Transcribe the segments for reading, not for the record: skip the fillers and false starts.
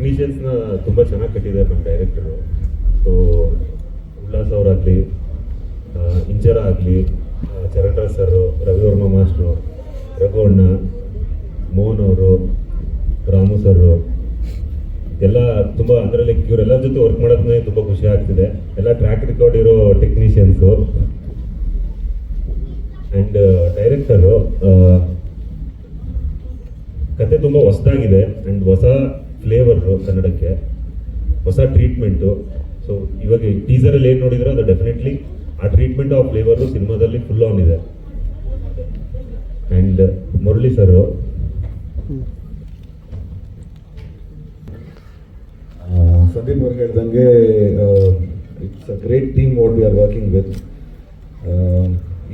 ಟೆಕ್ನಿಷಿಯನ್ಸ್ನ ತುಂಬ ಚೆನ್ನಾಗಿ ಕಟ್ಟಿದ್ದಾರೆ ನಮ್ಮ ಡೈರೆಕ್ಟರು. ಸೊ ಉಲ್ಲಾಸ್ ಅವರಾಗಲಿ, ಇಂಜರ ಆಗಲಿ, ಚರಣರಾಜ್ ಸರ್, ರವಿವರ್ಮ ಮಾಸ್ಟ್ರು, ರಘುವಣ್ಣ, ಮೋಹನ್ ಅವರು, ರಾಮು ಸರ್ ಎಲ್ಲ ತುಂಬ ಅಂದರೆ ಲೈಕ್ ಇವರೆಲ್ಲರ ಜೊತೆ ವರ್ಕ್ ಮಾಡೋದನ್ನೇ ತುಂಬ ಖುಷಿ ಆಗ್ತಿದೆ. ಎಲ್ಲ ಟ್ರ್ಯಾಕ್ ರೆಕಾರ್ಡ್ ಇರೋ ಟೆಕ್ನಿಷಿಯನ್ಸು. ಆ್ಯಂಡ್ ಡೈರೆಕ್ಟರು ಕತೆ ತುಂಬ ಹೊಸದಾಗಿದೆ ಆ್ಯಂಡ್ ಹೊಸ ಫ್ಲೇವರು ಕನ್ನಡಕ್ಕೆ, ಹೊಸ ಟ್ರೀಟ್ಮೆಂಟು. ಸೊ ಇವಾಗ ಟೀಸರಲ್ಲಿ ಏನು ನೋಡಿದ್ರೆ ಅದು ಡೆಫಿನೆಟ್ಲಿ ಆ ಟ್ರೀಟ್ಮೆಂಟ್ ಆಫ್ ಫ್ಲೇವರು ಸಿನಿಮಾದಲ್ಲಿ ಫುಲ್ ಆನ್ ಇದೆ. ಆ್ಯಂಡ್ ಮುರಳಿ ಸರು ಸಂದೀಪ್ ಅವ್ರು ಹೇಳ್ದಂಗೆ it's a great team what we are working with.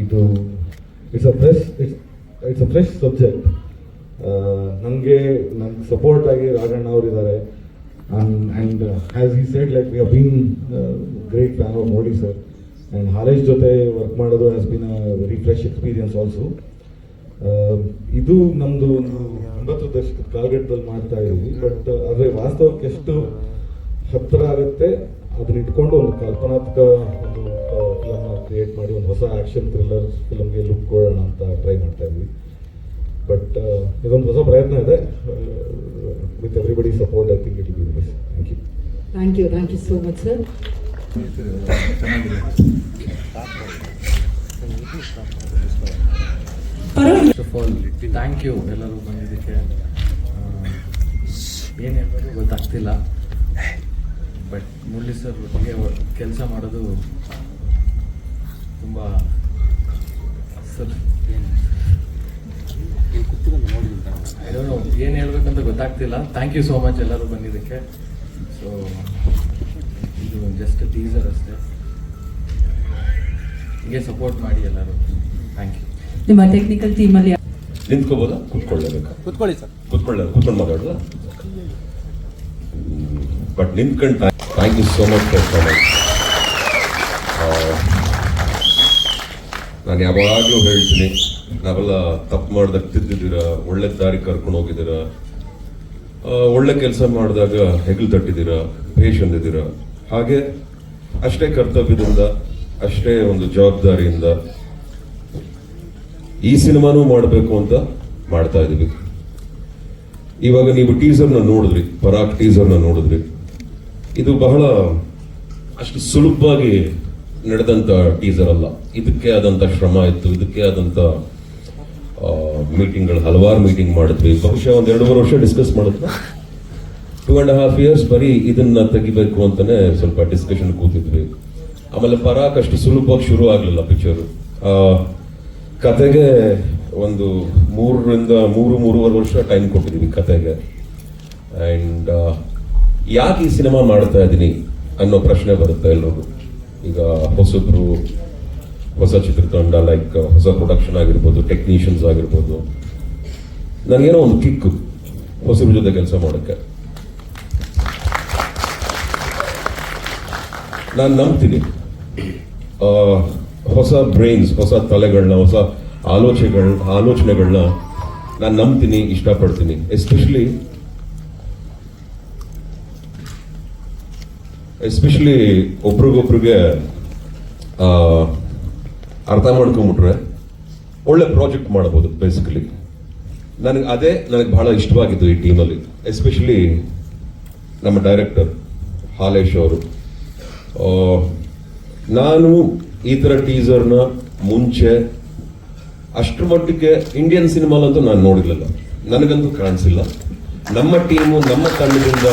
ಇದು ಇಟ್ಸ್ ಅ ಫ್ರೆಶ್ ಸಬ್ಜೆಕ್ಟ್. ನನಗೆ ಸಪೋರ್ಟ್ ಆಗಿ ರಾಘಣ್ಣ ಅವರಿದ್ದಾರೆ. And has he said like we have been great fan of ಮೋಡಿ sir. And Halesh ಜೊತೆ ವರ್ಕ್ ಮಾಡೋದು has been a very fresh experience also. ಇದು ನಮ್ಮದು ಒಂದು 90 ದಶಕದ ಕಾಲಘಟ್ಟದಲ್ಲಿ ಮಾಡ್ತಾ ಇದ್ದೀವಿ. ಬಟ್ ಆದರೆ ವಾಸ್ತವಕ್ಕೆ ಎಷ್ಟು ಹತ್ತಿರ ಆಗುತ್ತೆ ಅದನ್ನ ಇಟ್ಕೊಂಡು ಒಂದು ಕಾಲ್ಪನಾತ್ಮಕ ಒಂದು ಫಿಲಮ್ನ ಕ್ರಿಯೇಟ್ ಮಾಡಿ ಒಂದು ಹೊಸ ಆ್ಯಕ್ಷನ್ ಥ್ರಿಲ್ಲರ್ ಫಿಲಮ್ಗೆ ಲುಕ್ ಕೊಡೋಣ ಅಂತ ಟ್ರೈ ಮಾಡ್ತಾ ಇದ್ವಿ. ಬಟ್ ಇದೊಂದು ಹೊಸ ಪ್ರಯತ್ನ ಇದೆ. With everybody support I think it will be best. Thank you so much sir. First of all thank you ಎಲ್ಲರೂ ಬಂದಿದ್ದಕ್ಕೆ. ಏನು ಹೇಳಬೇಕು ಗೊತ್ತಾಗ್ತಿಲ್ಲ. ಬಟ್ ಮುರಳಿ ಸರ್ ಒಟ್ಟಿಗೆ ಕೆಲಸ ಮಾಡೋದು ತುಂಬ ಸರ್ ಏನು ಹೇಳ್ಬೇಕಂತ ಗೊತ್ತಾಗ್ತಿಲ್ಲ. ಥ್ಯಾಂಕ್ ಯು ಸೋ ಮಚ್ ಎಲ್ಲರೂ ಬಂದಿದ್ದಕ್ಕೆ. ಸೊ ಇದು ಜಸ್ಟ್ ಟೀಸರ್ ಅಷ್ಟೇ. ಹೀಗೆ ಸಪೋರ್ಟ್ ಮಾಡಿ ಎಲ್ಲರೂ. Thank you. ನಿಮ್ಮ ಟೆಕ್ನಿಕಲ್ ಟೀಮಲ್ಲಿ ನಿಂತ್ಕೋಬೋದಾ? ಕೂತ್ಕೊಳ್ಳೇಬೇಕಾ? ಕೂತ್ಕೊಳ್ಳಿ ಸರ್. ಕೂತ್ಕೊಂಡು ಮಾತಾಡೋದಾ? ಬಟ್ ನಿಂತ್ಕೊಂಡು thank you so much for coming. ನಾನು ಯಾವಾಗಲೂ ಹೇಳ್ತೀನಿ, ನಾವೆಲ್ಲ ತಪ್ಪು ಮಾಡ್ದಾಗ ತಿದ್ದಿದ್ದೀರಾ, ಒಳ್ಳೆ ದಾರಿ ಕರ್ಕೊಂಡು ಹೋಗಿದ್ದೀರಾ, ಒಳ್ಳೆ ಕೆಲಸ ಮಾಡಿದಾಗ ಹೆಗಲು ತಟ್ಟಿದ್ದೀರಾ, ಭೇಷಂದಿದ್ದೀರಾ. ಹಾಗೆ ಅಷ್ಟೇ ಕರ್ತವ್ಯದಿಂದ, ಅಷ್ಟೇ ಒಂದು ಜವಾಬ್ದಾರಿಯಿಂದ ಈ ಸಿನಿಮಾನೂ ಮಾಡಬೇಕು ಅಂತ ಮಾಡ್ತಾ ಇದೀವಿ. ಇವಾಗ ನೀವು ಟೀಸರ್ನ ನೋಡಿದ್ರಿ, ಪರಾಕ್ ಟೀಸರ್ನ ನೋಡಿದ್ರಿ. ಇದು ಬಹಳ ಅಷ್ಟು ಸುಲಭವಾಗಿ ನಡೆದಂತ ಟೀಸರ್ ಅಲ್ಲ. ಇದಕ್ಕೆ ಆದಂತ ಶ್ರಮ ಇತ್ತು, ಇದಕ್ಕೆ ಆದಂತ ಮೀಟಿಂಗ್ಗಳು, ಹಲವಾರು ಮೀಟಿಂಗ್ ಮಾಡಿದ್ವಿ. ಬಹುಶಃ 1-2 ವರ್ಷ ಡಿಸ್ಕಸ್ ಮಾಡಿದ್ವಿ. 2.5 years ಬರೀ ಇದನ್ನ ತೆಗಿಬೇಕು ಅಂತಾನೆ ಸ್ವಲ್ಪ ಡಿಸ್ಕಷನ್ ಕೂತಿದ್ವಿ. ಆಮೇಲೆ ಪರಾಕ್ ಅಷ್ಟು ಸುಲಭವಾಗಿ ಶುರು ಆಗ್ಲಿಲ್ಲ ಪಿಕ್ಚರು. ಕತೆಗೆ ಒಂದು 3-3.5 ವರ್ಷ ಟೈಮ್ ಕೊಟ್ಟಿದ್ವಿ ಕತೆಗೆ. ಆ್ಯಂಡ್ ಯಾಕೆ ಈ ಸಿನಿಮಾ ಮಾಡ್ತಾ ಇದ್ದೀನಿ ಅನ್ನೋ ಪ್ರಶ್ನೆ ಬರುತ್ತೆ ಎಲ್ಲರಿಗೂ. ಈಗ ಹೊಸಬ್ರು, ಹೊಸ ಚಿತ್ರತಂಡ, ಲೈಕ್ ಹೊಸ ಪ್ರೊಡಕ್ಷನ್ ಆಗಿರ್ಬೋದು, ಟೆಕ್ನಿಷಿಯನ್ಸ್ ಆಗಿರ್ಬೋದು. ನನಗೇನೋ ಒಂದು ಕಿಕ್ಕು ಹೊಸಬ್ರ ಜೊತೆ ಕೆಲಸ ಮಾಡೋಕ್ಕೆ. ನಾನು ನಂಬ್ತೀನಿ ಹೊಸ ಬ್ರೈನ್ಸ್, ಹೊಸ ತಲೆಗಳನ್ನ, ಹೊಸ ಆಲೋಚನೆಗಳನ್ನ ನಾನು ನಂಬ್ತೀನಿ, ಇಷ್ಟಪಡ್ತೀನಿ. ಎಸ್ಪೆಷಲಿ ಒಬ್ರಿಗೊಬ್ರಿಗೆ ಅರ್ಥ ಮಾಡ್ಕೊಂಬಿಟ್ರೆ ಒಳ್ಳೆ ಪ್ರಾಜೆಕ್ಟ್ ಮಾಡಬಹುದು. ಬೇಸಿಕಲಿ ನನಗೆ ಬಹಳ ಇಷ್ಟವಾಗಿದ್ದು ಈ ಟೀಮಲ್ಲಿ, ಎಸ್ಪೆಷಲಿ ನಮ್ಮ ಡೈರೆಕ್ಟರ್ ಹಾಲೇಶ್ ಅವರು. ನಾನು ಈ ಥರ ಟೀಸರ್ನ ಮುಂಚೆ ಅಷ್ಟರ ಮಟ್ಟಿಗೆ ಇಂಡಿಯನ್ ಸಿನಿಮಾಲಂತೂ ನಾನು ನೋಡಿರಲಿಲ್ಲ, ನನಗಂತೂ ಕಾಣಿಸಿಲ್ಲ. ನಮ್ಮ ಟೀಮು, ನಮ್ಮ ತಂಡದಿಂದ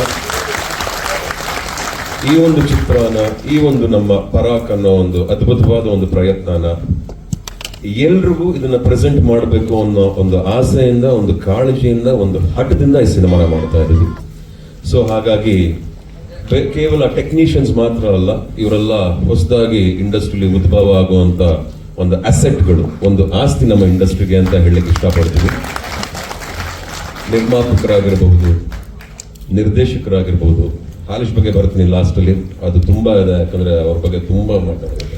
ಈ ಒಂದು ಚಿತ್ರನ, ಈ ಒಂದು ನಮ್ಮ ಪರಾಕ್ ಅನ್ನೋ ಒಂದು ಅದ್ಭುತವಾದ ಒಂದು ಪ್ರಯತ್ನನ ಎಲ್ರಿಗೂ ಇದನ್ನ ಪ್ರೆಸೆಂಟ್ ಮಾಡಬೇಕು ಅನ್ನೋ ಒಂದು ಆಸೆಯಿಂದ, ಒಂದು ಕಾಳಜಿಯಿಂದ, ಒಂದು ಹಠದಿಂದ ಈ ಸಿನಿಮಾನ ಮಾಡ್ತಾ ಇದ್ದೀವಿ. ಸೊ ಹಾಗಾಗಿ ಕೇವಲ ಟೆಕ್ನಿಷಿಯನ್ಸ್ ಮಾತ್ರ ಅಲ್ಲ, ಇವರೆಲ್ಲ ಹೊಸದಾಗಿ ಇಂಡಸ್ಟ್ರಿಲಿ ಉದ್ಭವ ಆಗುವಂತ ಒಂದು ಅಸೆಟ್ಗಳು, ಒಂದು ಆಸ್ತಿ ನಮ್ಮ ಇಂಡಸ್ಟ್ರಿಗೆ ಅಂತ ಹೇಳಲಿಕ್ಕೆ ಇಷ್ಟಪಡ್ತೀವಿ. ನಿರ್ಮಾಪಕರಾಗಿರಬಹುದು, ನಿರ್ದೇಶಕರಾಗಿರ್ಬೋದು. ಹಾಲೇಶ್ ಬಗ್ಗೆ ಬರ್ತೀನಿ ಲಾಸ್ಟಲ್ಲಿ, ಅದು ತುಂಬಾ ಇದೆ, ಯಾಕಂದ್ರೆ ಅವ್ರ ಬಗ್ಗೆ ತುಂಬಾ ಮಾತಾಡಬೇಕು.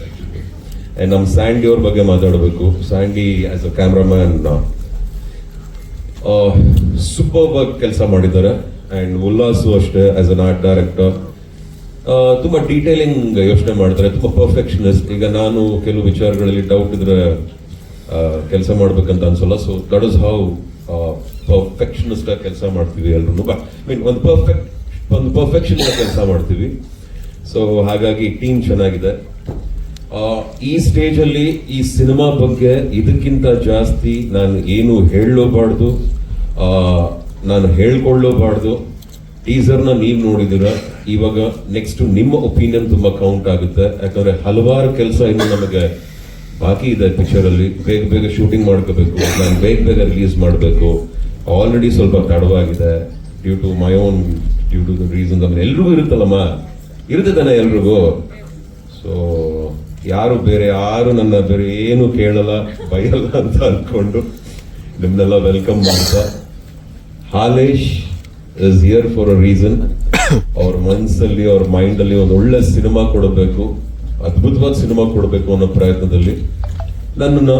ನಮ್ಮ ಸ್ಯಾಂಡಿ ಅವ್ರ ಬಗ್ಗೆ ಮಾತಾಡಬೇಕು. Sandy as a cameraman super ಆಗಿ ಕೆಲಸ ಮಾಡಿದ್ದಾರೆ. ಅಂಡ್ ಉಲ್ಲಾಸು ಅಷ್ಟೇ ಆಸ್ ಅನ್ ಆರ್ಟ್ ಡೈರೆಕ್ಟರ್ ತುಂಬಾ ಡೀಟೇಲಿಂಗ್ ಯೋಚನೆ ಮಾಡ್ತಾರೆ, ತುಂಬಾ ಪರ್ಫೆಕ್ಷನಿಸ್ಟ್. ಈಗ ನಾನು ಕೆಲವು ವಿಚಾರಗಳಲ್ಲಿ ಡೌಟ್ ಇದ್ರೆ ಕೆಲಸ ಮಾಡ್ಬೇಕಂತ ಅನ್ಸಲ್ಲ. So that is how perfectionist ಆಗಿ ಕೆಲಸ ಮಾಡ್ತೀವಿ ಎಲ್ರು. ಬಟ್ ಮೀನ್ ಒಂದು ಪರ್ಫೆಕ್ಷನ್ ಕೆಲಸ ಮಾಡ್ತೀವಿ. ಸೊ ಹಾಗಾಗಿ ಟೀಮ್ ಚೆನ್ನಾಗಿದೆ. ಈ ಸ್ಟೇಜ್ ಅಲ್ಲಿ ಈ ಸಿನಿಮಾ ಬಗ್ಗೆ ಇದಕ್ಕಿಂತ ಜಾಸ್ತಿ ನಾನು ಏನು ಹೇಳಲೂಬಾರ್ದು, ನಾನು ಹೇಳ್ಕೊಳ್ಳೋಬಾರ್ದು. ಟೀಸರ್ನ ನೀವು ನೋಡಿದಿರ. ಇವಾಗ ನೆಕ್ಸ್ಟ್ ನಿಮ್ಮ ಒಪಿನಿಯನ್ ತುಂಬಾ ಕೌಂಟ್ ಆಗುತ್ತೆ. ಯಾಕಂದ್ರೆ ಹಲವಾರು ಕೆಲಸ ಇನ್ನು ನಮಗೆ ಬಾಕಿ ಇದೆ ಪಿಕ್ಚರ್ ಅಲ್ಲಿ. ಬೇಗ ಬೇಗ ಶೂಟಿಂಗ್ ಮಾಡ್ಕೋಬೇಕು, ನಾನು ಬೇಗ ಬೇಗ ರಿಲೀಸ್ ಮಾಡಬೇಕು. ಆಲ್ರೆಡಿ ಸ್ವಲ್ಪ ತಡವಾಗಿದೆ due to my own reason. ಆಮೇಲೆ ಎಲ್ರಿಗೂ ಇರುತ್ತಲ್ಲಮ್ಮ, ಇರುತ್ತೆ ತಾನೆ ಎಲ್ರಿಗೂ. ಸೊ ಯಾರು ನನ್ನ ಬೇರೆ ಏನು ಕೇಳಲ್ಲ ಬೈಯಲ್ಲ ಅಂತ ಅನ್ಕೊಂಡು ನಿಮ್ನೆಲ್ಲ ವೆಲ್ಕಮ್ ಮಾಡ್ತಾ, Halesh is here for a reason. ಅವ್ರ ಮನಸ್ಸಲ್ಲಿ ಅವ್ರ ಮೈಂಡ್ ಅಲ್ಲಿ ಒಂದು ಒಳ್ಳೆ ಸಿನಿಮಾ ಕೊಡಬೇಕು, ಅದ್ಭುತವಾದ ಸಿನಿಮಾ ಕೊಡಬೇಕು ಅನ್ನೋ ಪ್ರಯತ್ನದಲ್ಲಿ ನನ್ನನ್ನ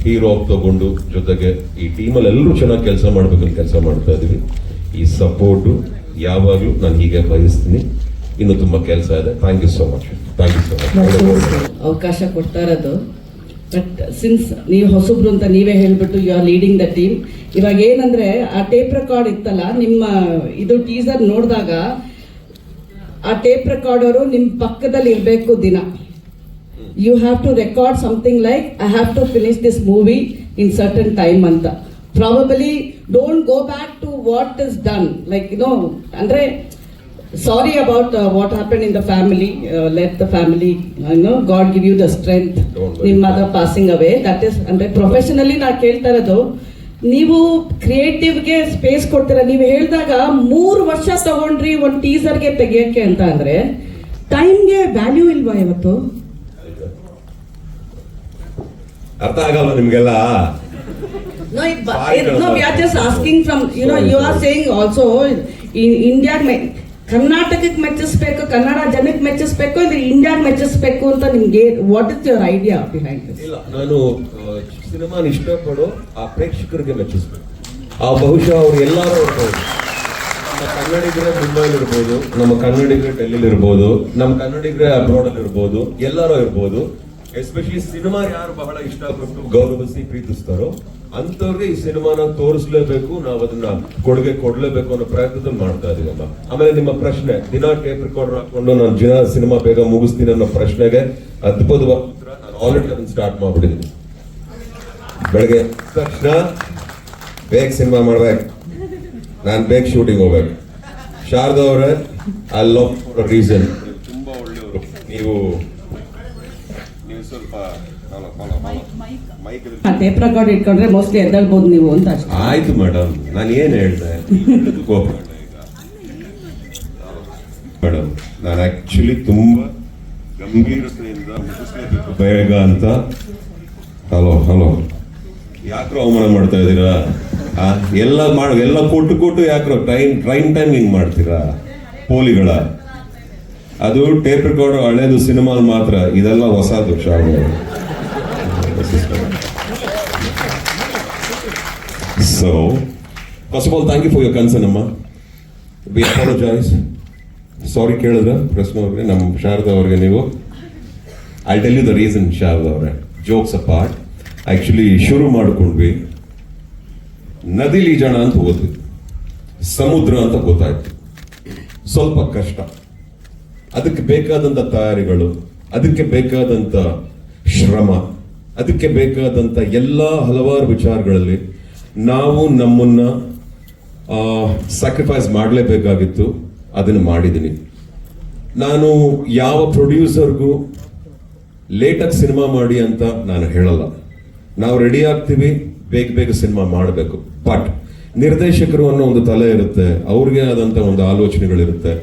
ಹೀರೋ ಆಗಿ ತಗೊಂಡು, ಜೊತೆಗೆ ಈ ಟೀಮಲ್ಲಿ ಎಲ್ಲರೂ ಚೆನ್ನಾಗಿ ಕೆಲಸ ಮಾಡ್ಬೇಕಂತ ಕೆಲಸ ಮಾಡ್ತಾ ಇದೀವಿ. ಈ ಸಪೋರ್ಟು ಯಾವಾಗಲೂ ನಾನು ಹೀಗೆ ಬಯಸ್ತೀನಿ. ಇನ್ನು ತುಂಬಾ ಕೆಲಸ ಇದೆ. Thank you so much. Thank you so much. ಅವಕಾಶ ಕೊಡ್ತಾ ಇರೋದು. ಬಟ್ ಸಿನ್ಸ್ ನೀವು ಹೊಸಬ್ರು ಅಂತ ನೀವೇ ಹೇಳ್ಬಿಟ್ಟು you are leading the team. ಇವಾಗ ಏನಂದ್ರೆ ಆ ಟೇಪ್ ರೆಕಾರ್ಡ್ ಇತ್ತಲ್ಲ, ನಿಮ್ಮ ಇದು ಟೀಸರ್ ನೋಡಿದಾಗ ಆ ಟೇಪ್ ರೆಕಾರ್ಡರು ನಿಮ್ಮ ಪಕ್ಕದಲ್ಲಿ ಇರಬೇಕು ದಿನ. You have to record something like I have to finish this movie in certain time ಅಂತ. Probably don't go back to what is done, like ಅಂದ್ರೆ sorry about what happened in the family. Let the family, God give you the strength. ನಿಮ್ಮ mother passing away, that is ಅಂದ್ರೆ professionally ನಾ ಕೇಳ್ತಾ ಇರೋದು. ನೀವು ಕ್ರಿಯೇಟಿವ್ಗೆ space ಕೊಡ್ತೀರಾ. ನೀವು ಹೇಳಿದಾಗ 3 ವರ್ಷ ತಗೊಂಡ್ರಿ ಒಂದು ಟೀಸರ್ಗೆ ತೆಗಿಯಕ್ಕೆ ಅಂತ ಅಂದ್ರೆ ಟೈಮ್ಗೆ ವ್ಯಾಲ್ಯೂ ಇಲ್ವಾ ಇವತ್ತು? ಅರ್ಥ ಆಗಲ್ಲ ನಿಮ್ಗೆಲ್ಲ. No, we are just asking from, you are saying also in India, ಕರ್ನಾಟಕಕ್ಕೆ ಮೆಚ್ಚಿಸ್ಬೇಕು, ಕನ್ನಡ ಜನಕ್ಕೆ ಮೆಚ್ಚಿಸ್ಬೇಕು, ಇದು ಇಂಡಿಯಾಗೆ ಮೆಚ್ಚಿಸ್ಬೇಕು ಅಂತ ನಿಮ್ಗೆ what is your idea behind this? ಇಲ್ಲ, ನಾನು ಸಿನಿಮಾನ ಇಷ್ಟಪಡೋ ಆ ಪ್ರೇಕ್ಷಕರಿಗೆ ಮೆಚ್ಚಿಸ್ಬೇಕು. ಬಹುಶಃ ಅವ್ರು ಎಲ್ಲರೂ ಇರ್ಬೋದು. ನಮ್ಮ ಕನ್ನಡಿಗರೇ ಮುಂಬೈಲಿ ಇರ್ಬೋದು, ನಮ್ಮ ಕನ್ನಡಿಗರೇ ಡೆಲ್ಲಿಲಿ ಇರ್ಬೋದು, ನಮ್ಮ ಕನ್ನಡಿಗರೇ ಅಬ್ರಾಡ್ ಅಲ್ಲಿ ಇರ್ಬೋದು, ಎಲ್ಲರೂ ಇರ್ಬೋದು. ಎಸ್ಪೆಷಲಿ ಸಿನಿಮಾ ಯಾರು ಬಹಳ ಇಷ್ಟಪಟ್ಟು ಗೌರವಿಸಿ ಪ್ರೀತಿಸ್ತಾರೋ ಅಂತವ್ರಿಗೆ ಈ ಸಿನಿಮಾನ ತೋರಿಸ್ಲೇಬೇಕು, ನಾವು ಅದನ್ನ ಕೊಡುಗೆ ಕೊಡ್ಲೇಬೇಕು ಅನ್ನೋ ಪ್ರಯತ್ನದಲ್ಲಿ ಮಾಡ್ತಾ ಇದೀವಲ್ಲ. ಆಮೇಲೆ ನಿಮ್ಮ ಪ್ರಶ್ನೆ, ದಿನ ಟೇಪ್ ರೆಕಾರ್ಡರ್ ಹಾಕೊಂಡು ನಾನು ದಿನ ಸಿನಿಮಾ ಬೇಗ ಮುಗಿಸ್ತೀನಿ ಅನ್ನೋ ಪ್ರಶ್ನೆಗೆ ಅದ್ಭುತವಾದ ಉತ್ತರ. ನಾನು ಆಲ್ರೆಡಿ ಅದನ್ನ ಸ್ಟಾರ್ಟ್ ಮಾಡ್ಬಿಟ್ಟಿದ್ದೀನಿ. ಬೆಳಗ್ಗೆ ತಕ್ಷಣ ಬೇಗ ಸಿನಿಮಾ ಮಾಡ್ಬೇಕು, ನಾನು ಬೇಗ ಶೂಟಿಂಗ್ ಹೋಗ್ಬೇಕು. ಶಾರದಾ ಅವರೇ, I love for a reason. ತುಂಬಾ ಒಳ್ಳೆಯವರು ನೀವು ಸ್ವಲ್ಪ ಟೇಪ್ ರೆಕಾರ್ಡ್ ಇಟ್ಕೊಂಡ್ರೆ ಮೋಸ್ಟ್ಲಿ ಎದ್ದೇಳ್ಬೋದು ನೀವು ಅಂತ ಅಷ್ಟೇ. ಆಯ್ತು ಮೇಡಮ್, ನಾನು ಏನ್ ಹೇಳ್ದೆ ಮೇಡಮ್, ನಾನು ಆಕ್ಚುಲಿ ತುಂಬಾ ಗಂಭೀರತೆಯಿಂದ ಮುಗಿಸ್ಲೇಬೇಕು ಬೇಗ ಅಂತ. ಹಲೋ ಯಾಕ್ರೋ ಅವಮಾನ ಮಾಡ್ತಾ ಇದ್ದೀರಾ? ಎಲ್ಲ ಕೊಟ್ಟು ಯಾಕ್ರೋ ಟ್ರೈನ್ ಟೈಮಿಂಗ್ ಮಾಡ್ತೀರಾ ಪೋಲಿಗಳ? ಅದು ಟೇಪ್ ರೆಕಾರ್ಡ್ ಹಳೇದು ಸಿನಿಮಾ ಮಾತ್ರ, ಇದೆಲ್ಲ ಹೊಸದು. So, first of all, thank you for your concern, Amma. We apologize. Sorry ಕೇಳಿದ್ರ ಪ್ರಶ್ನೆ ಅವ್ರಿಗೆ, ನಮ್ಮ ಶಾರದಾ ಅವ್ರಿಗೆ ನೀವು. I'll tell you the reason, Sharada ಅವರೇ. Jokes apart, actually ಶುರು ಮಾಡ್ಕೊಂಡ್ವಿ, ನದಿಲಿ ಈಜಾಣ ಅಂತ ಹೋದ್ವಿ, ಸಮುದ್ರ ಅಂತ ಗೊತ್ತಾಯ್ತು. ಸ್ವಲ್ಪ ಕಷ್ಟ. ಅದಕ್ಕೆ ಬೇಕಾದಂತ ತಯಾರಿಗಳು, ಅದಕ್ಕೆ ಬೇಕಾದಂತ ಶ್ರಮ, ಅದಕ್ಕೆ ಬೇಕಾದಂತ ಎಲ್ಲ ಹಲವಾರು ವಿಚಾರಗಳಲ್ಲಿ ನಾವು ನಮ್ಮನ್ನ ಸ್ಯಾಕ್ರಿಫೈಸ್ ಮಾಡಲೇಬೇಕಾಗಿತ್ತು. ಅದನ್ನು ಮಾಡಿದ್ದೀನಿ. ನಾನು ಯಾವ ಪ್ರೊಡ್ಯೂಸರ್ಗೂ ಲೇಟಾಗಿ ಸಿನಿಮಾ ಮಾಡಿ ಅಂತ ನಾನು ಹೇಳಲ್ಲ. ನಾವು ರೆಡಿ ಆಗ್ತೀವಿ, ಬೇಗ ಸಿನಿಮಾ ಮಾಡಬೇಕು. ಬಟ್ ನಿರ್ದೇಶಕರು ಅನ್ನೋ ಒಂದು ತಲೆ ಇರುತ್ತೆ, ಅವ್ರಿಗೆ ಆದಂತ ಒಂದು ಆಲೋಚನೆಗಳಿರುತ್ತೆ.